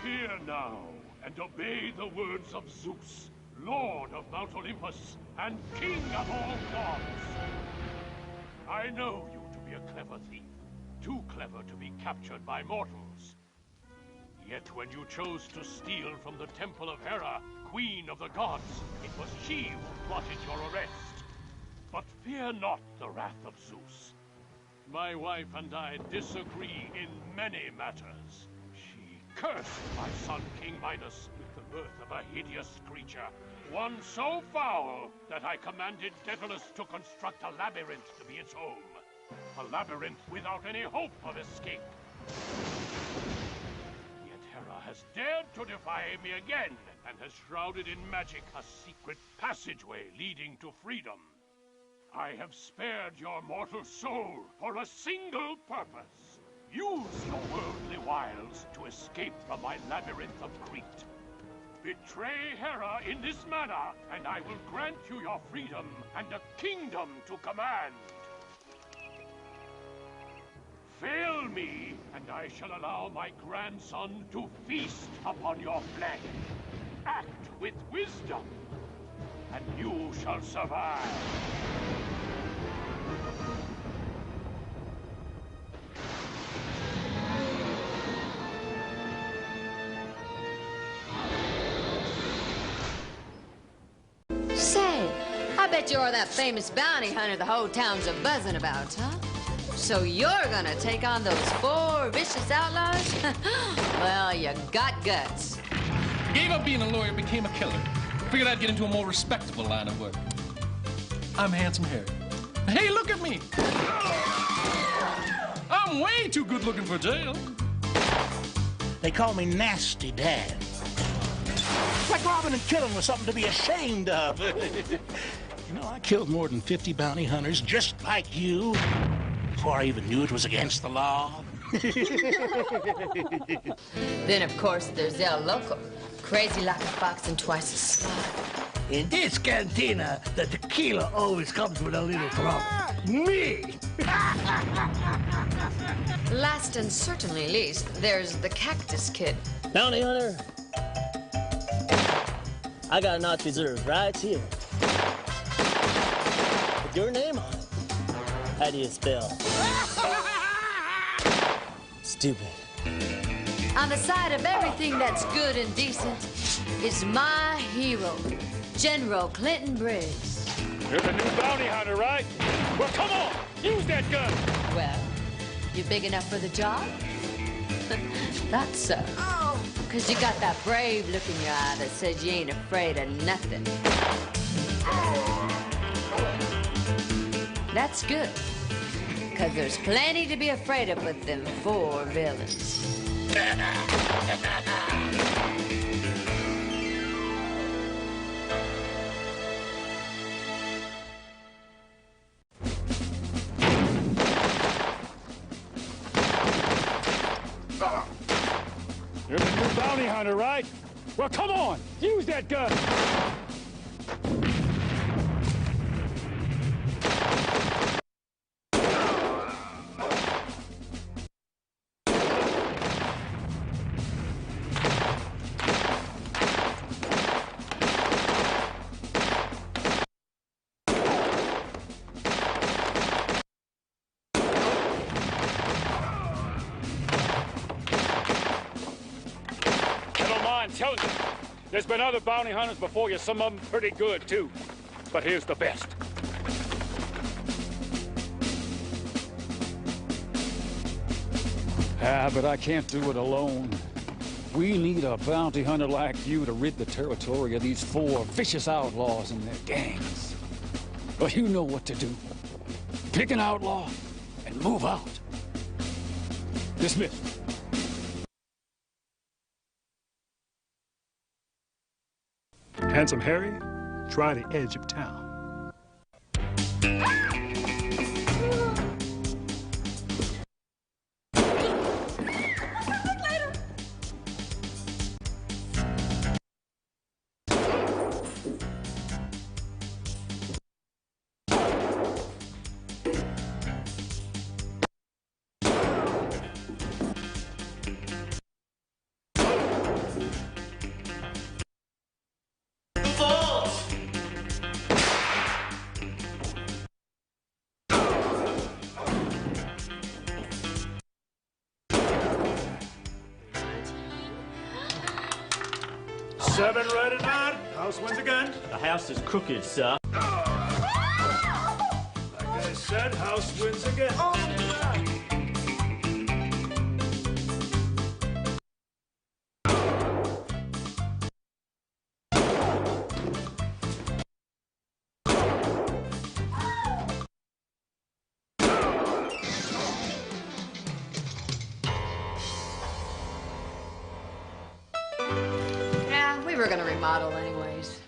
Hear now, and obey the words of Zeus, Lord of Mount Olympus, and King of all gods. I know you to be a clever thief, too clever to be captured by mortals. Yet when you chose to steal from the temple of Hera, queen of the gods, it was she who plotted your arrest. But fear not the wrath of Zeus. My wife and I disagree in many matters. Cursed my son King Midas with the birth of a hideous creature, one so foul that I commanded Daedalus to construct a labyrinth to be its home. A labyrinth without any hope of escape. to defy me again, and has shrouded in magic a secret passageway leading to freedom. I have spared your mortal soul for a single purpose. Use your worldly wiles to escape from my labyrinth of Crete. Betray Hera in this manner, and I will grant you your freedom and a kingdom to command. Fail me, and I shall allow my grandson to feast upon your flesh. Act with wisdom, and you shall survive. Say, I bet you're that famous bounty hunter the whole town's a buzzing about, huh? So you're gonna take on those 4 vicious outlaws? Well, you got guts. Gave up being a lawyer, became a killer. Figured I'd get into a more respectable line of work. I'm Handsome Harry. Hey, look at me! I'm way too good looking for jail. They call me Nasty Dad. Like robbing and killing was something to be ashamed of. You know, I killed more than 50 bounty hunters just like you before I even knew it was against the law. Then, of course, there's El Loco. Crazy like a fox and twice as smart. In this cantina, the tequila always comes with a little trouble. Me! Last and certainly least, there's the Cactus Kid. Bounty hunter, I got a notch reserved right here. With your name on it. How do you spell? Stupid. On the side of everything that's good and decent is my hero, General Clinton Briggs. You're the new bounty hunter, right? Well, come on! Use that gun! Well, you big enough for the job? Thought so. Because you got that brave look in your eye that says you ain't afraid of nothing. That's good. Because there's plenty to be afraid of with them 4 villains. You're the new bounty hunter, right? Well, come on! Use that gun! Tell you, there's been other bounty hunters before you, some of them pretty good, too. But here's the best. But I can't do it alone. We need a bounty hunter like you to rid the territory of these 4 vicious outlaws and their gangs. Well, you know what to do. Pick an outlaw and move out. Dismissed. Handsome Harry, try the edge of town. Seven right and out. House wins again. The house is crooked, sir. Like I said, house wins again. gonna remodel anyways.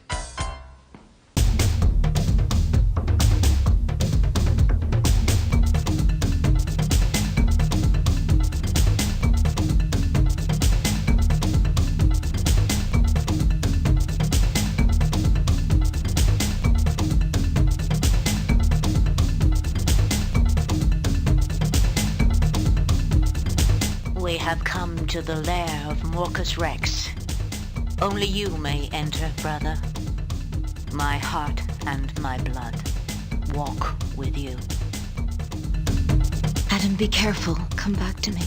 We have come to the lair of Morcus Rex. Only you may enter, brother. My heart and my blood walk with you. Adam, be careful. Come back to me.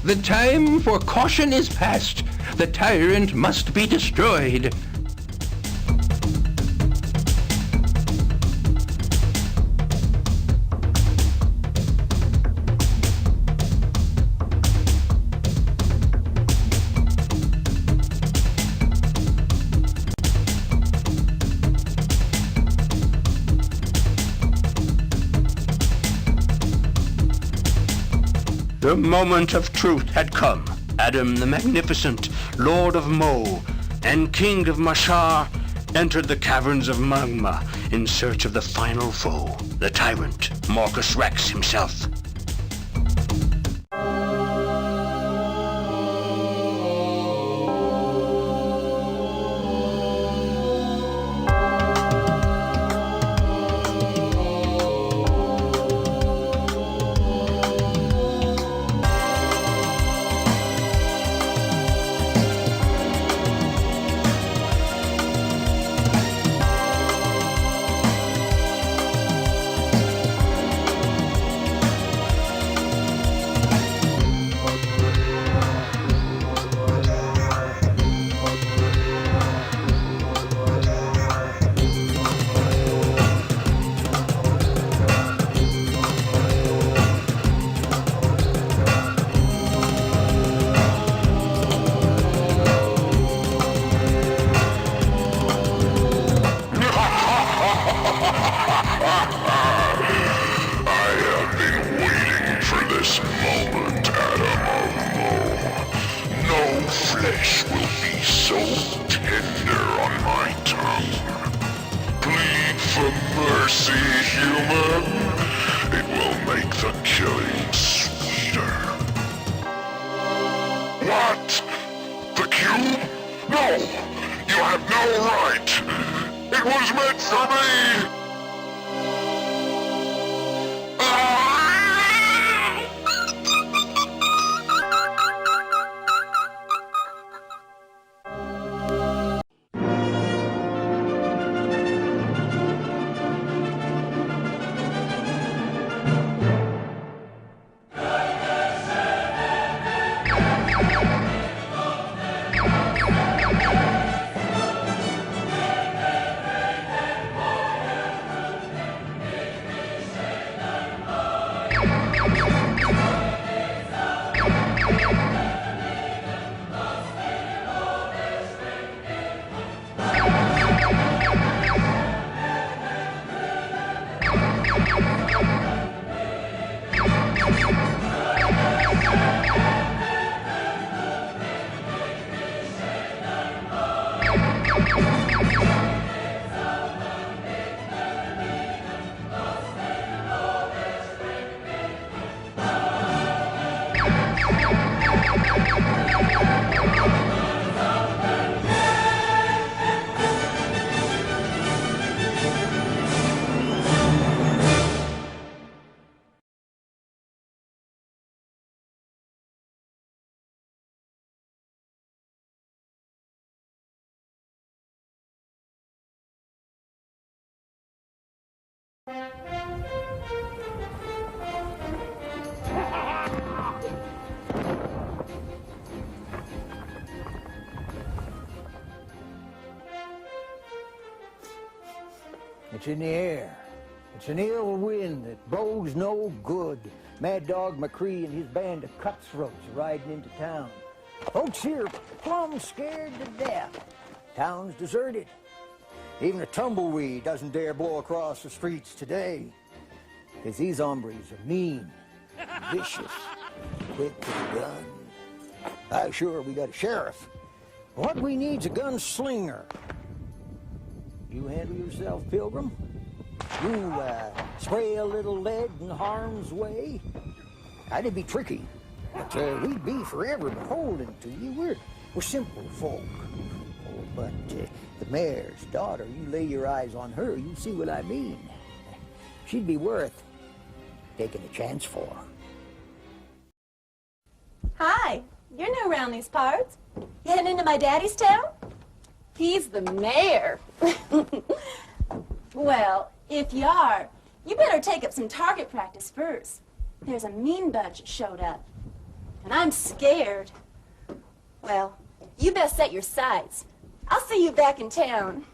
The time for caution is past. The tyrant must be destroyed. The moment of truth had come. Adam the Magnificent, Lord of Mo, and King of Mashar, entered the caverns of Magma in search of the final foe, the tyrant, Morcus Rex himself. flesh will be so tender on my tongue. Plead for mercy, human. It will make the killing sweeter. What? The cube? No! You have no right! It was meant for me! It's in the air. It's an ill wind that blows no good. Mad Dog McCree and his band of cutthroats are riding into town. Folks here plumb scared to death. Town's deserted. Even a tumbleweed doesn't dare blow across the streets today. Because these hombres are mean, vicious, quick to the gun. Sure, we got a sheriff. What we need's a gunslinger. You handle yourself, Pilgrim. You spray a little lead in harm's way. That'd be tricky, but we'd be forever beholden to you. We're simple folk. Oh, but the mayor's daughter, you lay your eyes on her, you see what I mean. She'd be worth taking a chance for. Hi, you're new around these parts. You heading into my daddy's town? He's the mayor. Well, if you are, you better take up some target practice first. There's a mean bunch that showed up, and I'm scared. Well, you best set your sights. I'll see you back in town.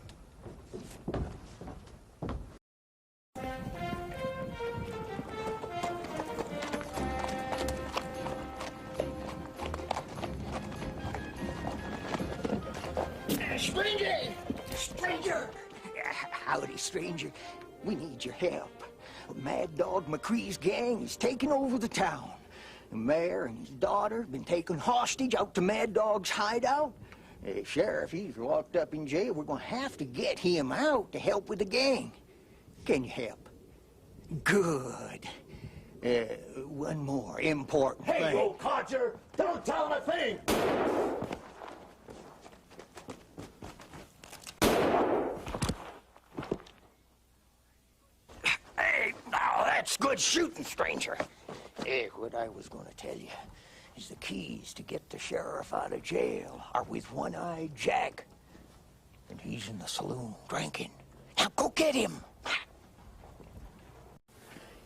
Stranger! Stranger! Howdy, stranger. We need your help. Mad Dog McCree's gang is taking over the town. The mayor and his daughter have been taken hostage out to Mad Dog's hideout. Sheriff, he's locked up in jail. We're going to have to get him out to help with the gang. Can you help? Good. One more important thing. Hey, you codger! Don't tell him a thing! Hey, now that's good shooting, stranger. What I was going to tell you is the keys to get the sheriff out of jail are with One-Eyed Jack. And he's in the saloon drinking. Now go get him.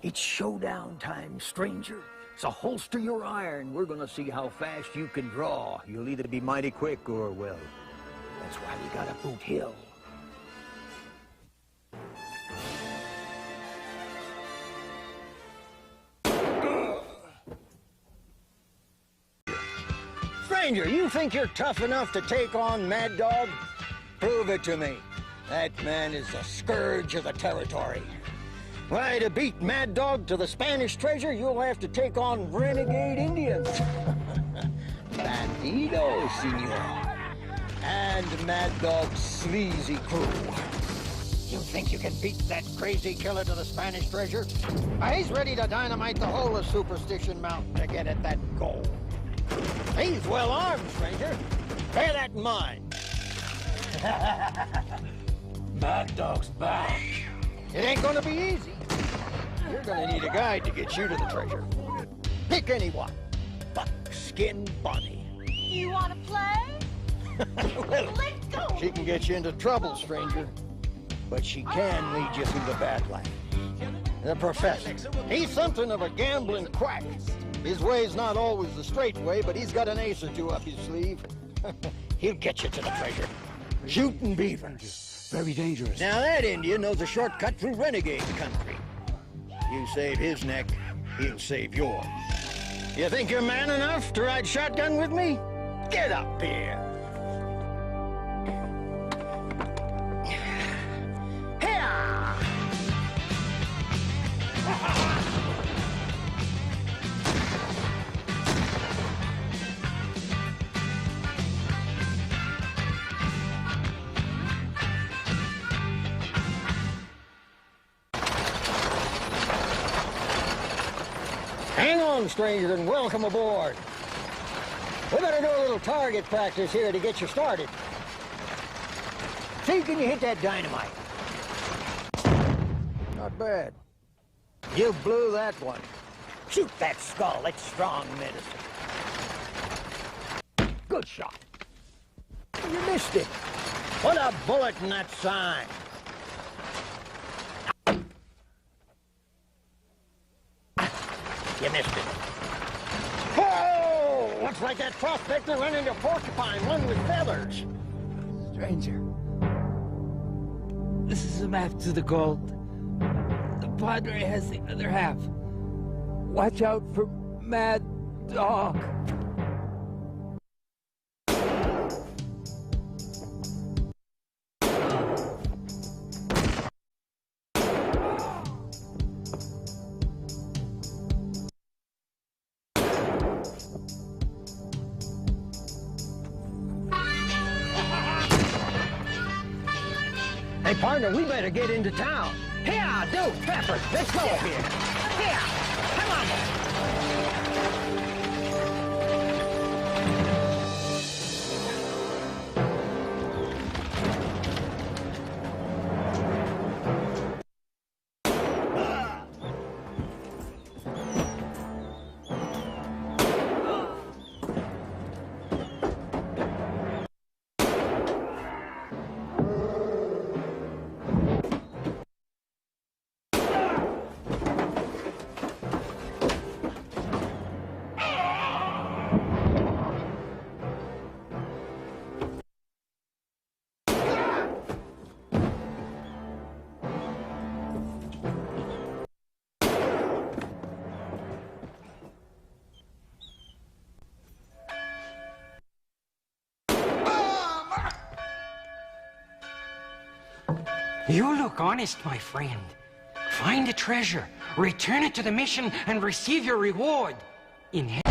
It's showdown time, stranger. So holster your iron. We're going to see how fast you can draw. You'll either be mighty quick or, well, that's why we got to Boot Hill. Stranger, you think you're tough enough to take on Mad Dog? Prove it to me. That man is the scourge of the territory. Why, to beat Mad Dog to the Spanish treasure, you'll have to take on renegade Indians. Bandido, senor. And Mad Dog's sleazy crew. You think you can beat that crazy killer to the Spanish treasure? He's ready to dynamite the whole of Superstition Mountain to get at that gold. He's well armed, stranger. Bear that in mind. Mad Dog's back. It ain't gonna be easy. You're gonna need a guide to get you to the treasure. Pick anyone. Buckskin Bunny. You want to play? Well, Let go! she can get you into trouble, stranger. But she can lead you through the Badlands. The professor. He's something of a gambling quack. His way's not always the straight way, but he's got an ace or two up his sleeve. He'll get you to the treasure. Shooting beavers. Very dangerous. Now that Indian knows a shortcut through renegade country. You save his neck, he'll save yours. You think you're man enough to ride shotgun with me? Get up here. Hang on, stranger, and welcome aboard. We better do a little target practice here to get you started. See, can you hit that dynamite? Not bad. You blew that one. Shoot that skull. It's strong medicine. Good shot. You missed it. Put a bullet in that sign. You missed it. Oh! Looks like that prospector ran into a porcupine, one with feathers. Stranger. This is a map to the gold. The Padre has the other half. Watch out for Mad Dog. Hey, partner, we better get into town. Here, Duke, Pepper, let's go here. Here, come on. You look honest, my friend. Find the treasure, return it to the mission, and receive your reward. In heaven.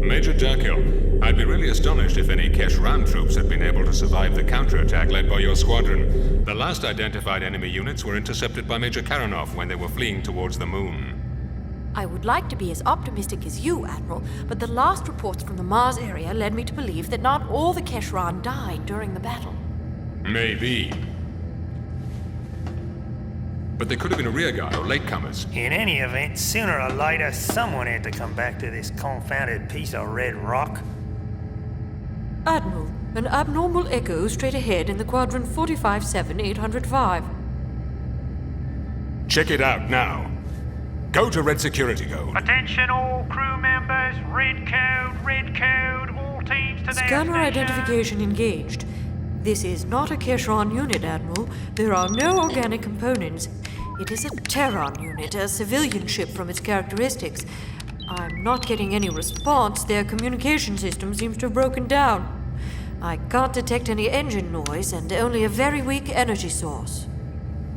Major Darkill, I'd be really astonished if any Keshran troops had been able to survive the counterattack led by your squadron. The last identified enemy units were intercepted by Major Karanov when they were fleeing towards the moon. I would like to be as optimistic as you, Admiral, but the last reports from the Mars area led me to believe that not all the Keshran died during the battle. Maybe. But they could have been a rearguard or latecomers. In any event, sooner or later, someone had to come back to this confounded piece of red rock. Admiral, an abnormal echo straight ahead in the quadrant 457805. Check it out now. Go to Red Security Code. Attention all crew members, red code, all teams to their Scanner identification engaged. This is not a Keshran unit, Admiral. There are no organic components. It is a Terran unit, a civilian ship from its characteristics. I'm not getting any response. Their communication system seems to have broken down. I can't detect any engine noise and only a very weak energy source.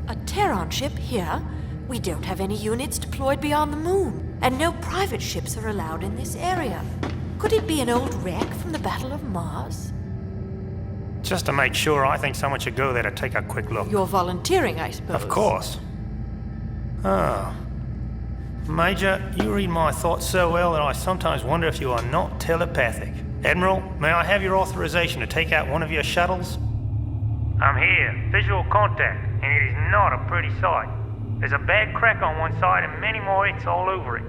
A Terran ship here? We don't have any units deployed beyond the moon, and no private ships are allowed in this area. Could it be an old wreck from the Battle of Mars? Just to make sure, I think someone should go there to take a quick look. You're volunteering, I suppose. Of course. Oh. Major, you read my thoughts so well that I sometimes wonder if you are not telepathic. Admiral, may I have your authorization to take out one of your shuttles? I'm here. Visual contact, and it is not a pretty sight. There's a bad crack on one side and many more hits all over it.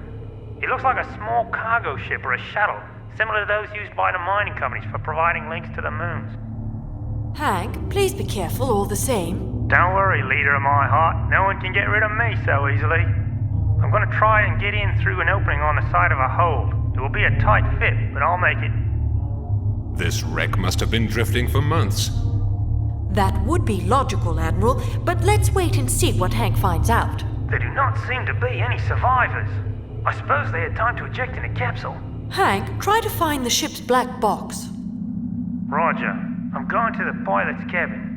It looks like a small cargo ship or a shuttle, similar to those used by the mining companies for providing links to the moons. Hank, please be careful all the same. Don't worry, leader of my heart. No one can get rid of me so easily. I'm gonna try and get in through an opening on the side of a hold. It will be a tight fit, but I'll make it. This wreck must have been drifting for months. That would be logical, Admiral, but let's wait and see what Hank finds out. There do not seem to be any survivors. I suppose they had time to eject in a capsule. Hank, try to find the ship's black box. Roger. I'm going to the pilot's cabin.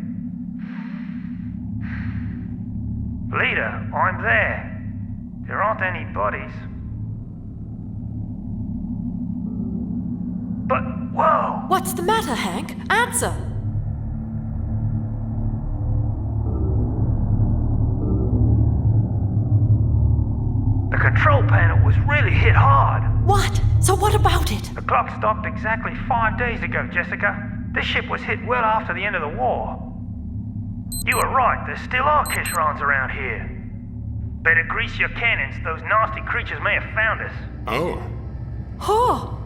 Leader, I'm there. There aren't any bodies. But, whoa! What's the matter, Hank? Answer! The control panel was really hit hard. What? So what about it? The clock stopped exactly 5 days ago, Jessica. This ship was hit well after the end of the war. You were right, there still are Keshrans around here. Better grease your cannons, those nasty creatures may have found us. Oh. Huh.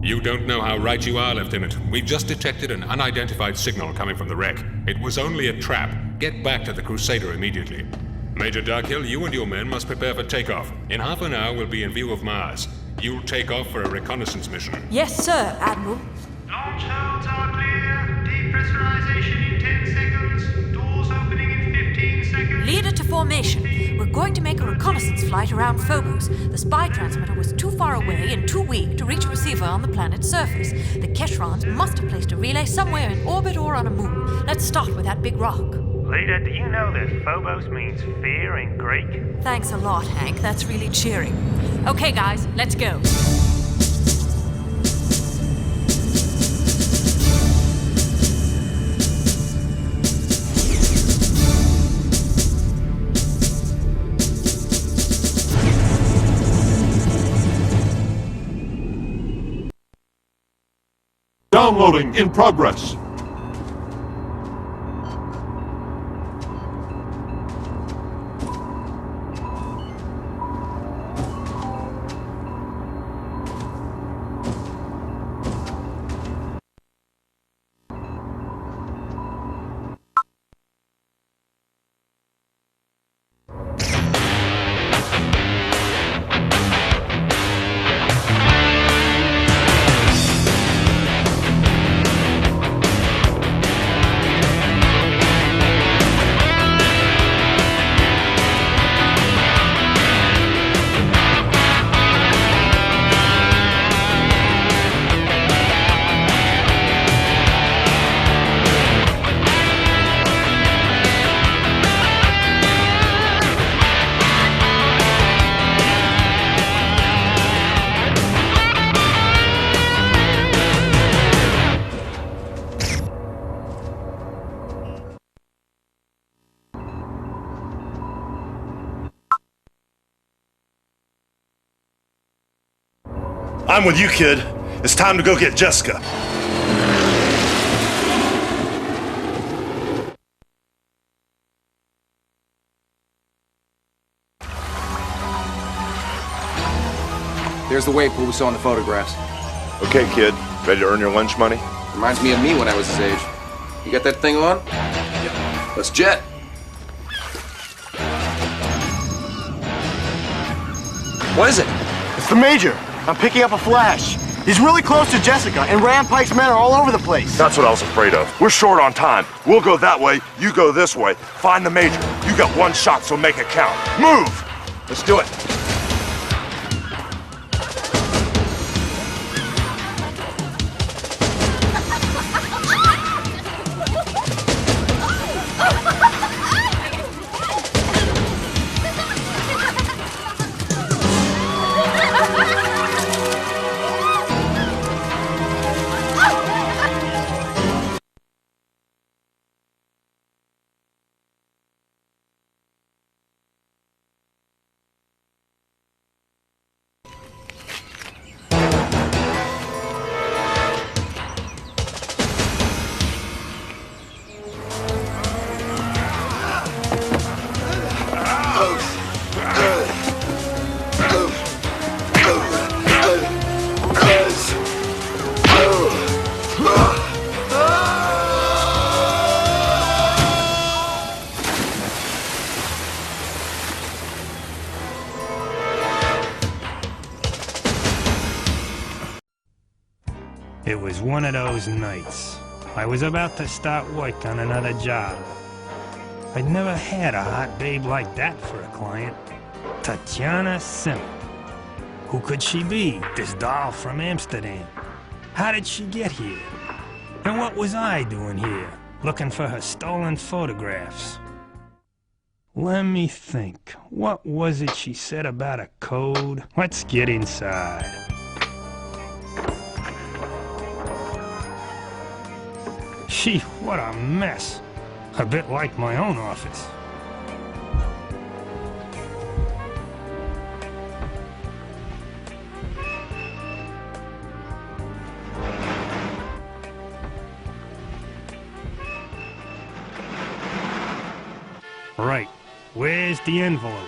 You don't know how right you are, Lieutenant. We've just detected an unidentified signal coming from the wreck. It was only a trap. Get back to the Crusader immediately. Major Darkhill, you and your men must prepare for takeoff. In half an hour, we'll be in view of Mars. You'll take off for a reconnaissance mission. Yes, sir, Admiral. Launch nodes are clear. Depressurization in 10 seconds. Doors opening in 15 seconds. Leader to formation. We're going to make a reconnaissance flight around Phobos. The spy transmitter was too far away and too weak to reach a receiver on the planet's surface. The Keshrons must have placed a relay somewhere in orbit or on a moon. Let's start with that big rock. Leader, do you know that Phobos means fear in Greek? Thanks a lot, Hank. That's really cheering. Okay, guys, let's go. Downloading in progress. I'm with you, kid. It's time to go get Jessica. There's the wave pool we saw in the photographs. Okay, kid. Ready to earn your lunch money? Reminds me of me when I was his age. You got that thing on? Yep. Let's jet. What is it? It's the Major. I'm picking up a flash. He's really close to Jessica, and Ram Pike's men are all over the place. That's what I was afraid of. We're short on time. We'll go that way, you go this way. Find the Major. You got one shot, so make it count. Move! Let's do it. It was one of those nights. I was about to start work on another job. I'd never had a hot babe like that for a client. Tatiana Simp. Who could she be, this doll from Amsterdam? How did she get here? And what was I doing here, looking for her stolen photographs? Let me think. What was it she said about a code? Let's get inside. Gee, what a mess. A bit like my own office. Right. Where's the envelope?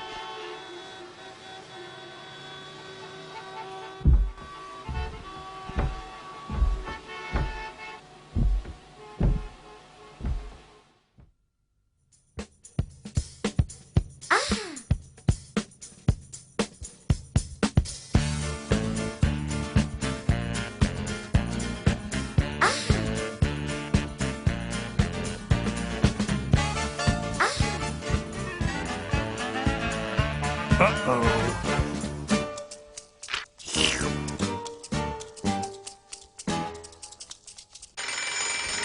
Uh-oh.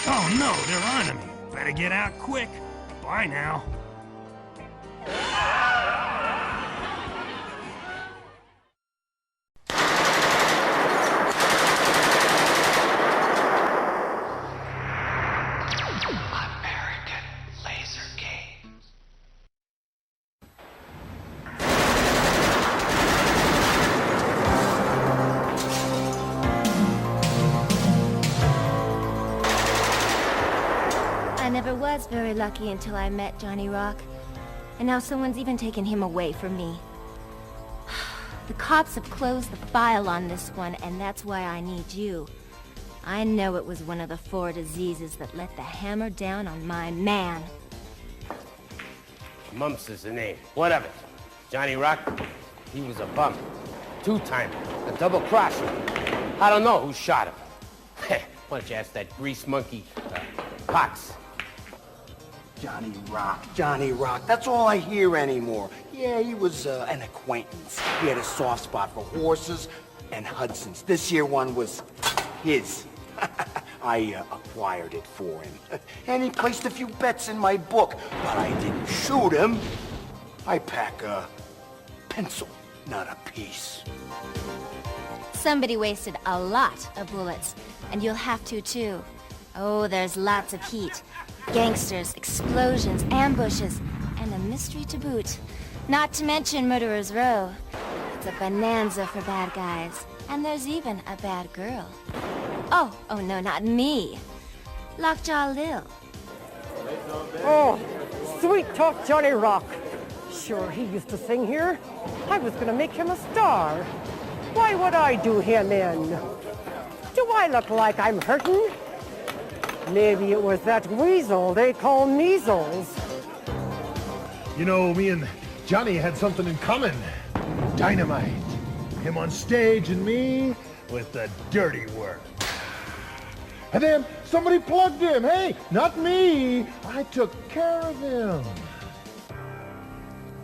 Oh no, they're onto me. Better get out quick. Bye now. I never was very lucky until I met Johnny Rock. And now someone's even taken him away from me. The cops have closed the file on this one, and that's why I need you. I know it was one of the 4 diseases that let the hammer down on my man. Mumps is the name. What of it? Johnny Rock, he was a bum. 2-timer, a double crosser. I don't know who shot him. Why don't you ask that grease monkey, Pox? Johnny Rock, that's all I hear anymore. Yeah, he was an acquaintance. He had a soft spot for horses and Hudsons. This here one was his. I acquired it for him. And he placed a few bets in my book, but I didn't shoot him. I pack a pencil, not a piece. Somebody wasted a lot of bullets, and you'll have to too. Oh, there's lots of heat. Gangsters, explosions, ambushes, and a mystery to boot. Not to mention Murderer's Row. It's a bonanza for bad guys. And there's even a bad girl. Oh no, not me. Lockjaw Lil. Oh, sweet talk Johnny Rock. Sure, he used to sing here. I was gonna make him a star. Why would I do him in? Do I look like I'm hurting? Maybe it was that weasel they call measles. You know, me and Johnny had something in common. Dynamite. Him on stage and me with the dirty work. And then somebody plugged him. Hey, not me. I took care of him.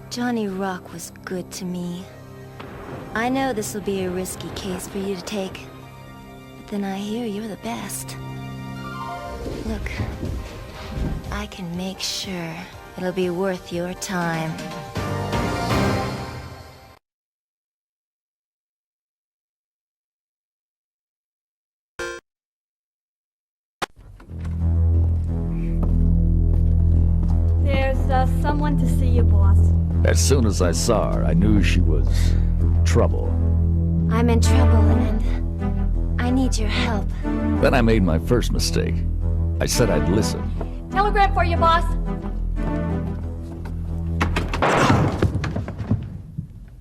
Johnny Rock was good to me. I know this will be a risky case for you to take, but then I hear you're the best. Look, I can make sure it'll be worth your time. There's someone to see you, boss. As soon as I saw her, I knew she was trouble. I'm in trouble, and I need your help. Then I made my first mistake. I said I'd listen. Telegram for you, boss.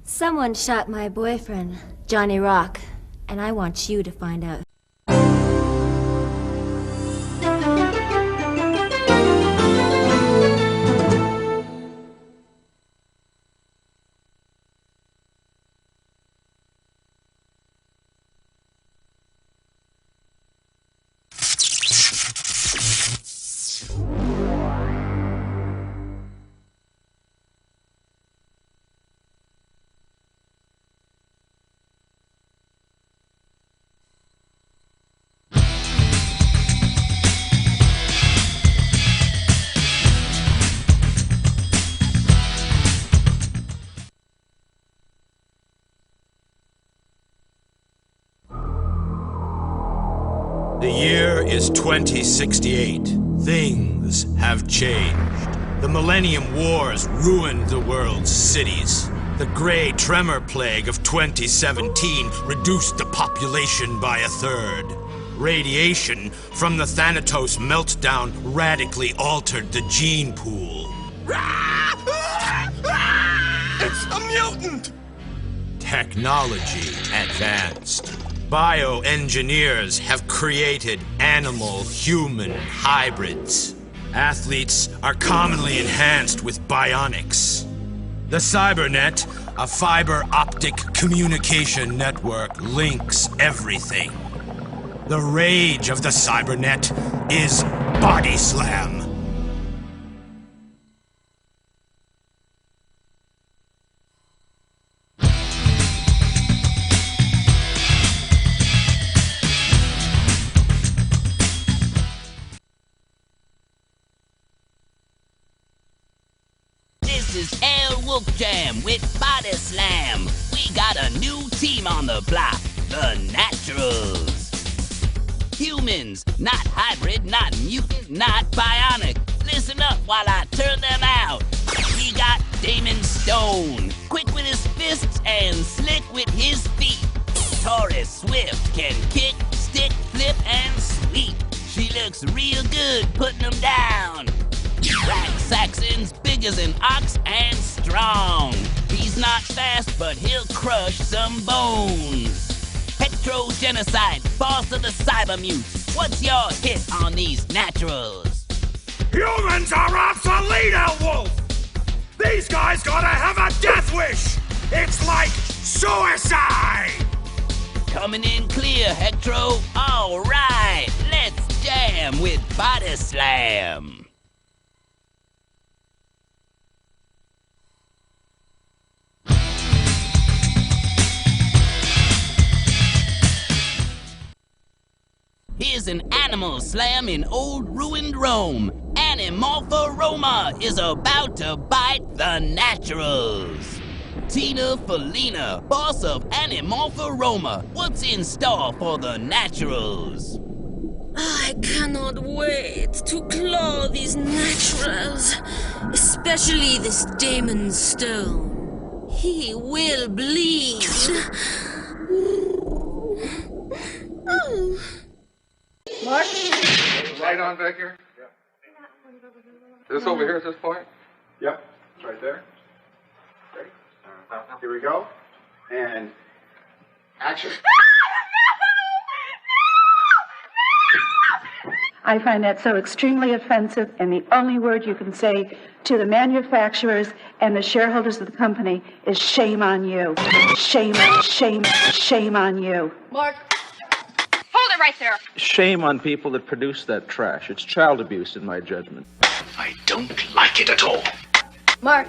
Someone shot my boyfriend, Johnny Rock, and I want you to find out. The year is 2068. Things have changed. The Millennium Wars ruined the world's cities. The Grey Tremor Plague of 2017 reduced the population by 1/3. Radiation from the Thanatos meltdown radically altered the gene pool. It's a mutant! Technology advanced. Bioengineers have created animal-human hybrids. Athletes are commonly enhanced with bionics. The Cybernet, a fiber-optic communication network, links everything. The rage of the Cybernet is Body Slam. This is El Wolfjam with Body Slam. We got a new team on the block, the Naturals. Humans, not hybrid, not mutant, not bionic. Listen up while I turn them out. We got Damon Stone, quick with his fists and slick with his feet. Taurus Swift can kick, stick, flip, and sweep. She looks real good putting them down. Black Saxon's big as an ox and strong. He's not fast, but he'll crush some bones. Heterogenocide, boss of the cybermutes. What's your hit on these Naturals? Humans are obsolete, Wolf! These guys gotta have a death wish! It's like suicide! Coming in clear, Hectro. All right, let's jam with Body Slam. Here's an animal slam in old ruined Rome. Animorpha is about to bite the Naturals. Tina Felina, boss of Animorpha, what's in store for the Naturals? I cannot wait to claw these Naturals, especially this Damon Stone. He will bleed. Oh. Mark? Right on back here? Yeah. This over here at this point? Yep, it's right there. Great. Here we go. And action. I find that so extremely offensive, and the only word you can say to the manufacturers and the shareholders of the company is shame on you. Shame, shame, shame on you. Mark. Hold it right there. Shame on people that produce that trash. It's child abuse, in my judgment. I don't like it at all. Mark.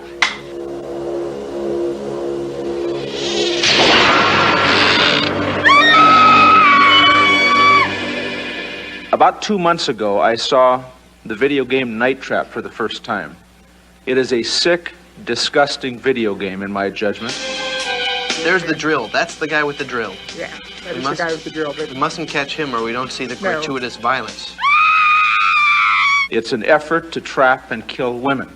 About 2 months ago, I saw the video game Night Trap for the first time. It is a sick, disgusting video game, in my judgment. There's the drill. That's the guy with the drill. Yeah, that is the guy with the drill. We mustn't catch him or we don't see the gratuitous violence. It's an effort to trap and kill women.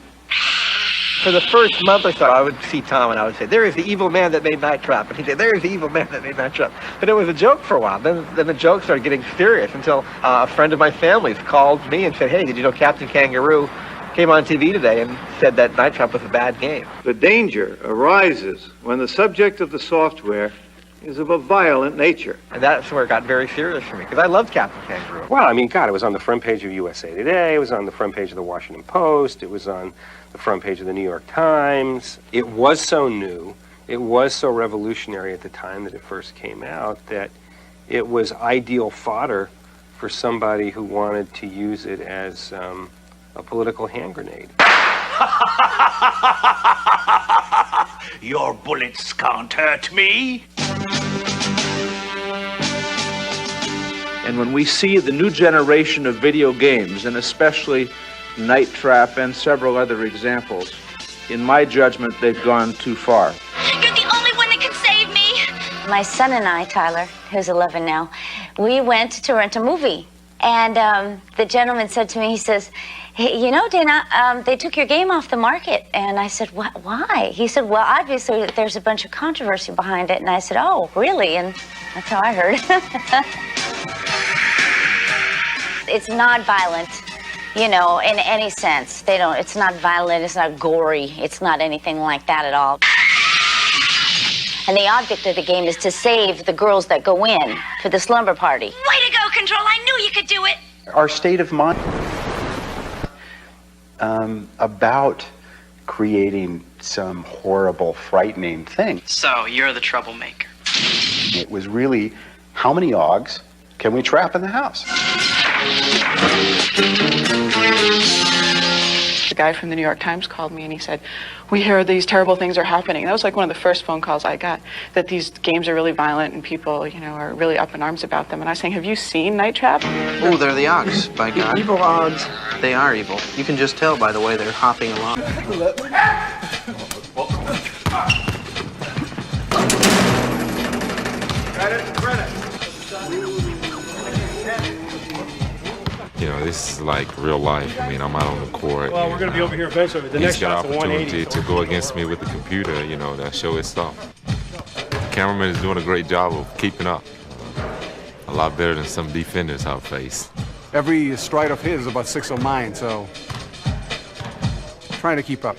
For the first month or so, I would see Tom and I would say, there is the evil man that made Night Trap. And he'd say, there is the evil man that made Night Trap. But it was a joke for a while. Then the joke started getting serious until a friend of my family's called me and said, hey, did you know Captain Kangaroo came on TV today and said that Night Trap was a bad game? The danger arises when the subject of the software is of a violent nature. And that's where it got very serious for me, because I loved Captain Kangaroo. Well, I mean, God, it was on the front page of USA Today, it was on the front page of the Washington Post, it was on the front page of the New York Times. It was so new, it was so revolutionary at the time that it first came out that it was ideal fodder for somebody who wanted to use it as a political hand grenade. Your bullets can't hurt me. And when we see the new generation of video games, and especially Night Trap and several other examples, in my judgment, they've gone too far. You're the only one that can save me. My son and I, Tyler, who's 11 now, we went to rent a movie. And the gentleman said to me, he says, hey, you know, Dana, they took your game off the market. And I said, what? Why? He said, well, obviously there's a bunch of controversy behind it. And I said, oh, really? And that's how I heard. It's not violent, you know, in any sense. It's not violent, it's not gory, it's not anything like that at all. And the object of the game is to save the girls that go in for the slumber party. Way to go, Control. I knew you could do it. Our state of mind about creating some horrible, frightening thing. So, you're the troublemaker. It was really, how many Augs can we trap in the house? guy from the New York Times called me and he said, we hear these terrible things are happening. That was like one of the first phone calls I got, that these games are really violent and people, you know, are really up in arms about them. And I was saying, have you seen Night Trap? Oh, they're the Ogs, by God. Evil Ogs. They are evil. You can just tell by the way they're hopping along. You know, this is like real life. I mean, I'm out on the court. Well, we're going to be over here eventually. The He's next got shot's a opportunity 180. to go against me with the computer, you know, that show his stuff. The cameraman is doing a great job of keeping up. A lot better than some defenders I've faced. Every stride of his is about 6 of mine, so trying to keep up.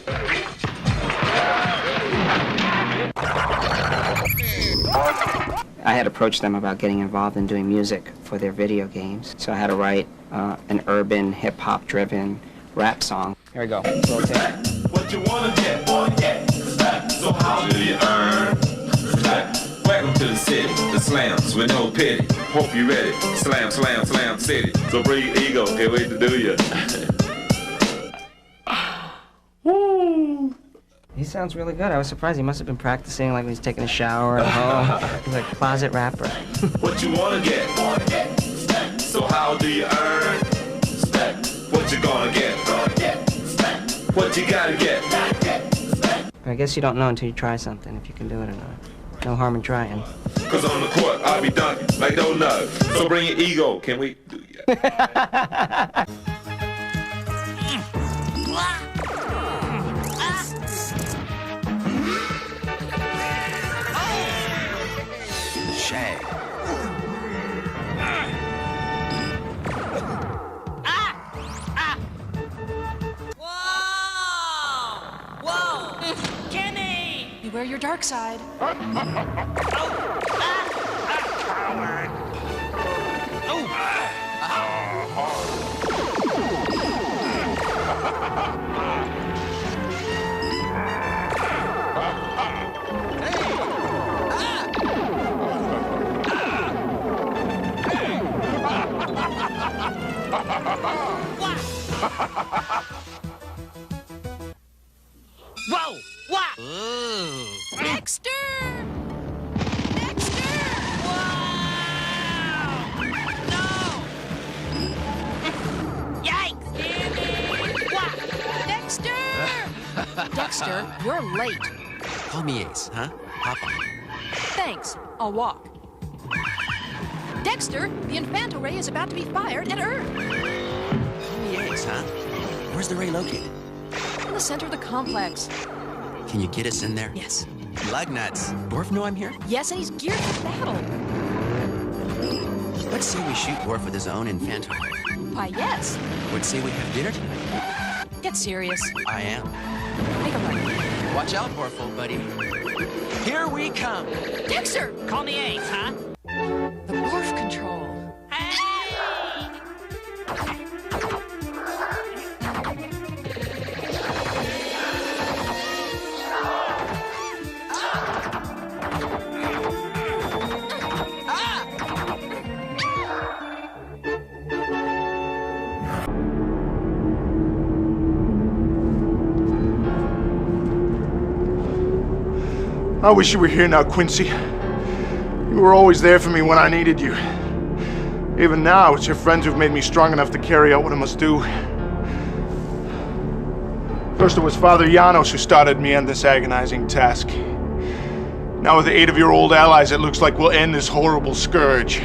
I had approached them about getting involved in doing music for their video games, so I had to write an urban, hip-hop driven rap song. Here we go. Roll tape. What you wanna get, so how do you earn? Welcome to the city, the slams with no pity. Hope you ready, slam, slam, slam city. So bring your ego, can't wait to do ya. He sounds really good. I was surprised. He must have been practicing like when he's taking a shower at home. He's like a closet rapper. What you wanna get, so how do you earn? What you gonna get, what you gotta get. I guess you don't know until you try something, if you can do it or not. No harm in trying. Cause on the court, I'll be dunking like no nuts. So bring your ego, can we do ya? Shag. Whoa! Kenny! Beware your dark side. Whoa! What? Ooh. Dexter! Dexter, you're late. Call me Ace, huh? Hop on. Thanks. I'll walk. Dexter, the Infanto ray is about to be fired at Earth. Call me Ace, huh? Where's the ray located? In the center of the complex. Can you get us in there? Yes. Lug nuts. Dwarf know I'm here? Yes, and he's geared for battle. Let's say we shoot Dwarf with his own Infanto ray. Why, yes. Would say we have dinner tonight. Get serious. I am. Make a right. Watch out, Dwarf, old buddy. Here we come. Dexter! Call me Ace, huh? The morph control. I wish you were here now, Quincy. You were always there for me when I needed you. Even now, it's your friends who've made me strong enough to carry out what I must do. First it was Father Janos who started me on this agonizing task. Now with the aid of your old allies, it looks like we'll end this horrible scourge.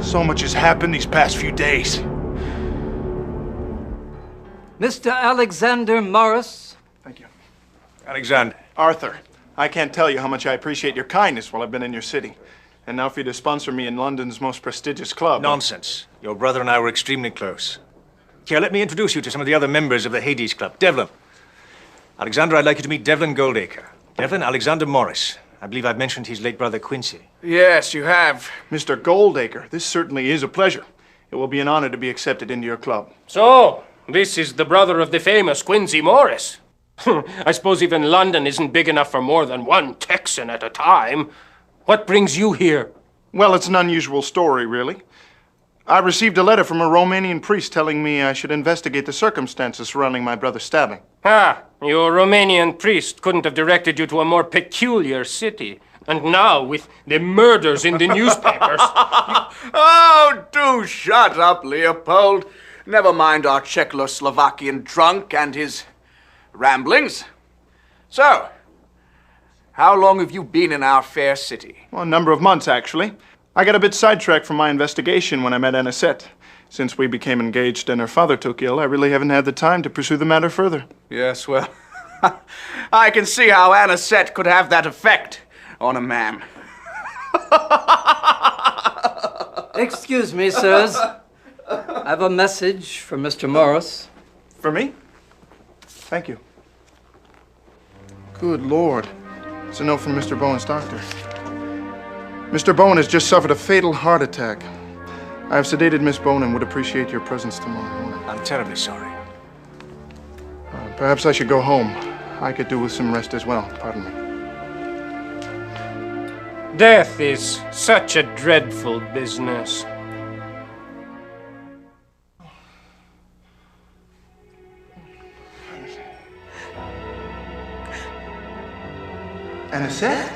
So much has happened these past few days. Mr. Alexander Morris. Thank you. Alexander. Arthur, I can't tell you how much I appreciate your kindness while I've been in your city. And now for you to sponsor me in London's most prestigious club. Nonsense. Your brother and I were extremely close. Here, let me introduce you to some of the other members of the Hades Club. Devlin. Alexander, I'd like you to meet Devlin Goldacre. Devlin Alexander Morris. I believe I've mentioned his late brother Quincy. Yes, you have. Mr. Goldacre, this certainly is a pleasure. It will be an honor to be accepted into your club. So, this is the brother of the famous Quincy Morris. I suppose even London isn't big enough for more than one Texan at a time. What brings you here? Well, it's an unusual story, really. I received a letter from a Romanian priest telling me I should investigate the circumstances surrounding my brother's stabbing. Ah, your Romanian priest couldn't have directed you to a more peculiar city. And now, with the murders in the newspapers... Oh, do shut up, Leopold. Never mind our Czechoslovakian drunk and his ramblings. So, how long have you been in our fair city? Well, a number of months, actually. I got a bit sidetracked from my investigation when I met Anisette. Since we became engaged and her father took ill, I really haven't had the time to pursue the matter further. Yes, well, I can see how Anisette could have that effect on a man. Excuse me, sirs. I have a message from Mr. Morris. For me? Thank you. Good Lord. It's a note from Mr. Bowen's doctor. Mr. Bowen has just suffered a fatal heart attack. I have sedated Miss Bowen and would appreciate your presence tomorrow morning. I'm terribly sorry. Perhaps I should go home. I could do with some rest as well. Pardon me. Death is such a dreadful business. Anisette?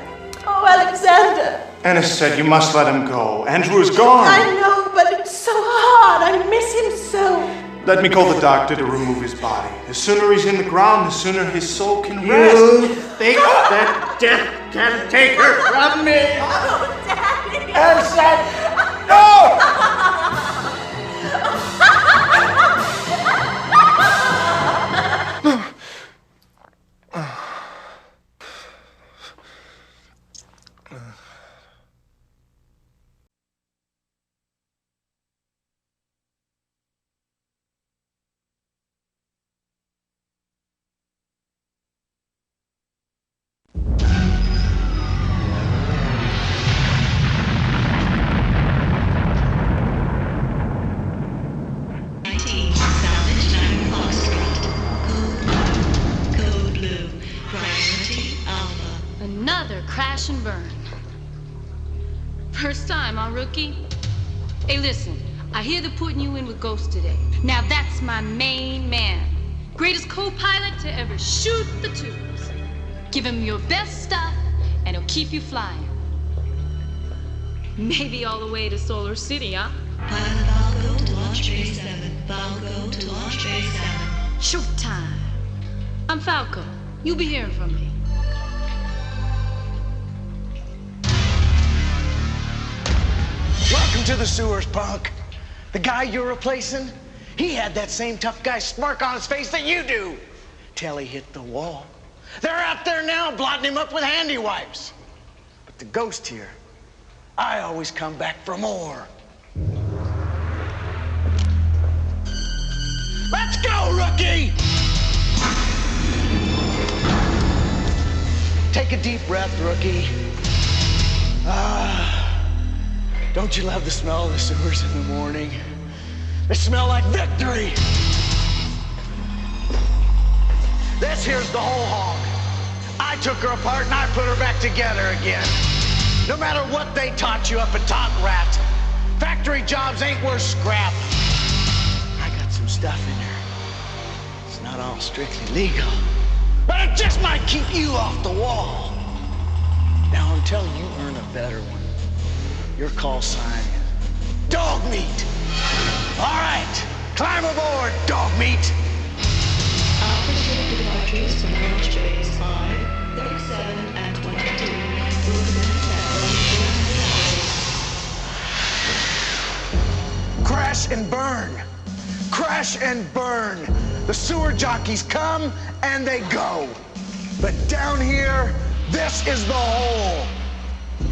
Oh, Alexander! Anisette, you must let him go. Andrew is gone. I know, but it's so hard. I miss him so. Let me call the doctor to remove his body. The sooner he's in the ground, the sooner his soul can rest. You think that death can take her from me? Oh, Daddy! Anisette! No! Another crash and burn. First time, huh, rookie? Hey, listen, I hear they're putting you in with Ghost today. Now that's my main man. Greatest co-pilot to ever shoot the tubes. Give him your best stuff, and he'll keep you flying. Maybe all the way to Solar City, huh? Pilot Valgo to launch Bay 7. Valgo to launch Bay 7. Showtime. I'm Falco. You'll be hearing from me. Welcome to the sewers, punk. The guy you're replacing, he had that same tough guy smirk on his face that you do. Till he hit the wall. They're out there now blotting him up with handy wipes. But the ghost here, I always come back for more. Let's go, rookie! Take a deep breath, rookie. Don't you love the smell of the sewers in the morning? They smell like victory. This here's the whole hog. I took her apart and I put her back together again. No matter what they taught you up at Tot Rat, factory jobs ain't worth scrap. I got some stuff in her. It's not all strictly legal, but it just might keep you off the wall. Now until you earn a better one, your call sign is Dog Meat. All right, climb aboard, Dog Meat. Operative departures from launch bays 5, 37, and 22 will commence at Crash and burn. Crash and burn. The sewer jockeys come and they go. But down here, this is the hole.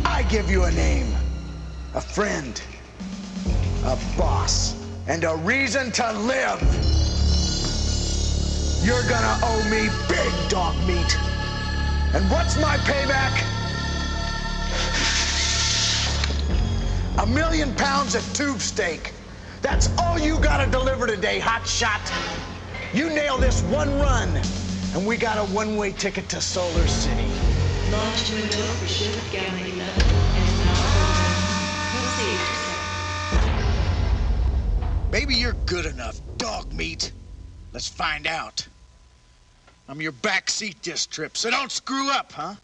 I give you a name, a friend, a boss, and a reason to live. You're gonna owe me big, Dog Meat. And what's my payback? 1 million pounds of tube steak. That's all you gotta deliver today, hot shot. You nail this one run, and we got a one-way ticket to Solar City. launch window for ship Gamma 11 is now open. Proceed. Maybe you're good enough, dog meat. Let's find out. I'm your backseat this trip, so don't screw up, huh?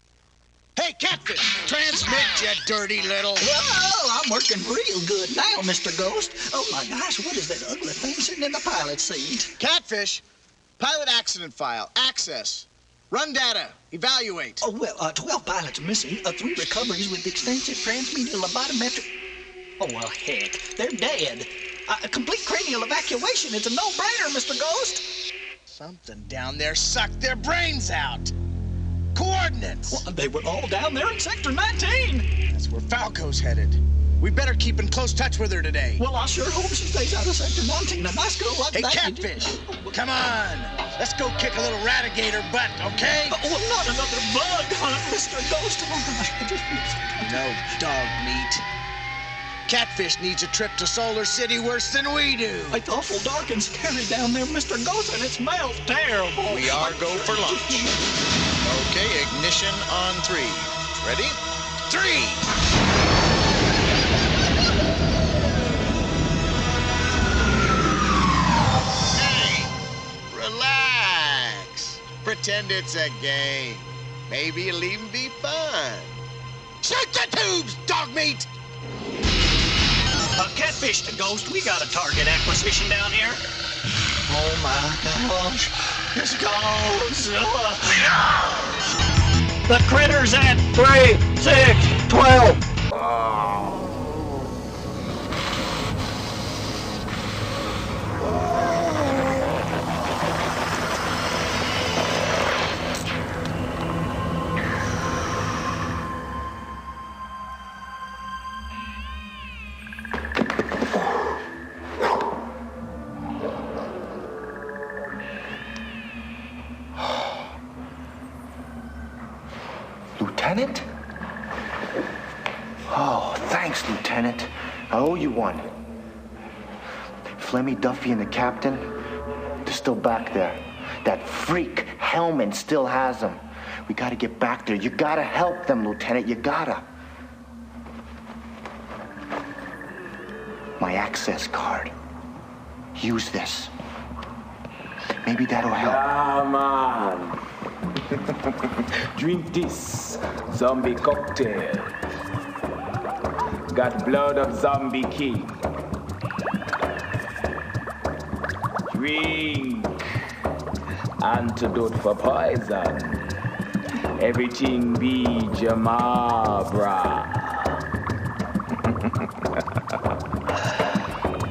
Hey, Catfish, transmit, you dirty little... Whoa, I'm working real good now, Mr. Ghost. Oh my gosh, what is that ugly thing sitting in the pilot seat? Catfish, pilot accident file, access. Run data, evaluate. Oh, well, 12 pilots missing, 3 recoveries with extensive transmedial lobotometric... Oh, well, heck, they're dead. A complete cranial evacuation, it's a no-brainer, Mr. Ghost. Something down there sucked their brains out. Coordinates. Well, they were all down there in Sector 19. That's where Falco's headed. We better keep in close touch with her today. Well, I sure hope she stays out of Sector 19 at my school like that. Hey, Catfish, come on. Let's go kick a little ratigator butt, okay? Well, not another bug hunt, Mr. Ghost. Oh, gosh, I just feel so tired. No dog meat. Catfish needs a trip to Solar City worse than we do. It's awful dark and scary down there, Mr. Ghost, and it smells terrible. We are go for lunch. Okay, ignition on 3. Ready? 3! Hey, relax. Pretend it's a game. Maybe it'll even be fun. Shoot the tubes, dog meat! Catfish the Ghost, we got a target acquisition down here. Oh my gosh, this goes. The critter's at 3, 6, 12. Lieutenant? Oh, thanks, Lieutenant. I owe you one. Flemmy, Duffy, and the captain, they're still back there. That freak Hellman still has them. We gotta get back there. You gotta help them, Lieutenant. You gotta. My access card. Use this. Maybe that'll help. Yeah, man. Drink this zombie cocktail. Got blood of Zombie King. Drink. Antidote for poison. Everything be Jamabra.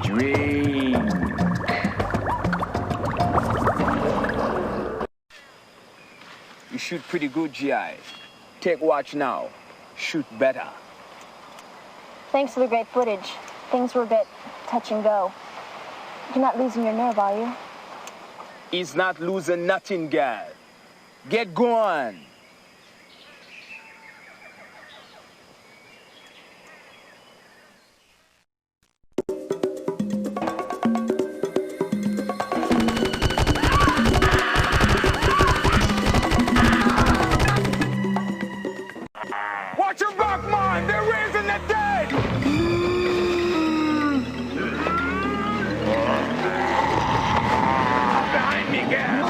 Drink. You shoot pretty good, GI. Take watch now. Shoot better. Thanks for the great footage. Things were a bit touch and go. You're not losing your nerve, are you? He's not losing nothing, girl. Get going. Watch your back, man! They're raising the dead! Behind me, girl!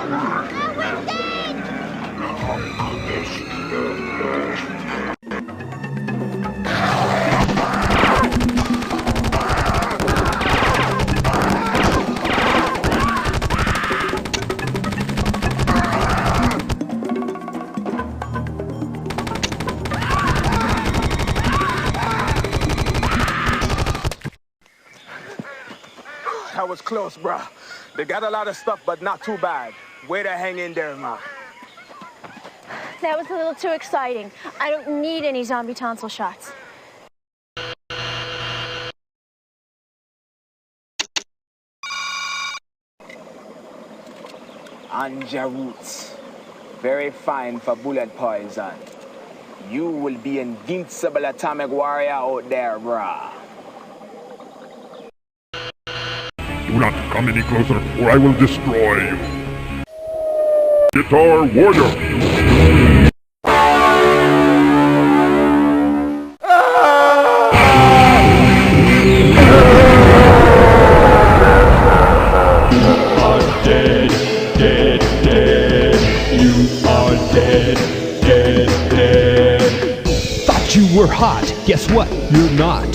That was close, bruh. They got a lot of stuff, but not too bad. Way to hang in there, man. That was a little too exciting. I don't need any zombie tonsil shots. Anja roots. Very fine for bullet poison. You will be invincible atomic warrior out there, bruh. Do not come any closer, or I will destroy you. Guitar Warrior! hot. Guess what? You're not.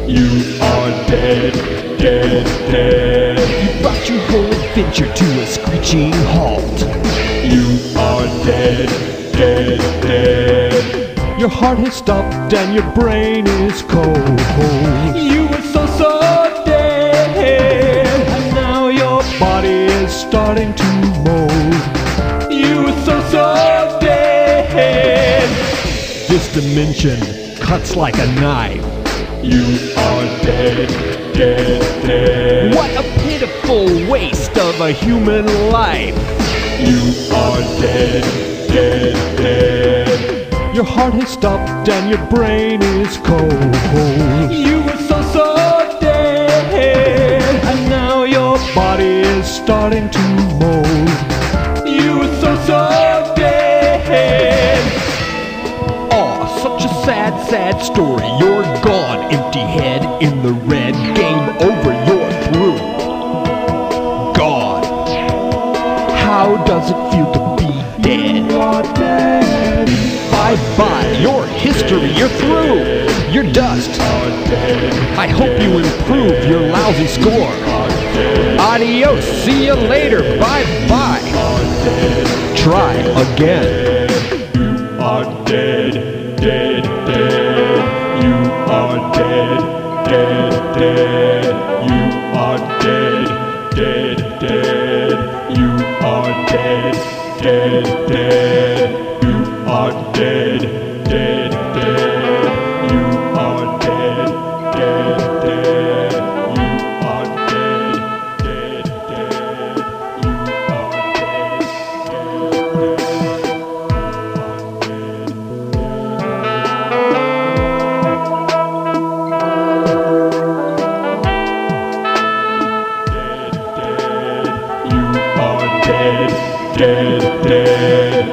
You are dead, dead, dead. You brought your whole adventure to a screeching halt. You are dead, dead, dead. Your heart has stopped and your brain is cold. You were so dead, and now your body is starting to mold. You were so dead. This dimension cuts like a knife. You are dead, dead, dead. What a pitiful waste of a human life. You are dead, dead, dead. Your heart has stopped and your brain is cold. You were so dead, and now your body is starting to mold. You were so dead. Aw, such a sad, sad story. You're gone, empty head in the red. Game over, you're through. Gone. How does it feel to be dead? You are dead. Bye-bye, your history, you're through. You're dust. I hope you improve your lousy score. Adios, see you later, bye-bye. Try again. You are dead, dead, dead. You are dead, dead, dead. You are dead, dead, dead. You are dead, dead, dead. You are dead, dead, dead. You are dead, dead, dead. You are dead, dead, dead. You are dead, dead, dead.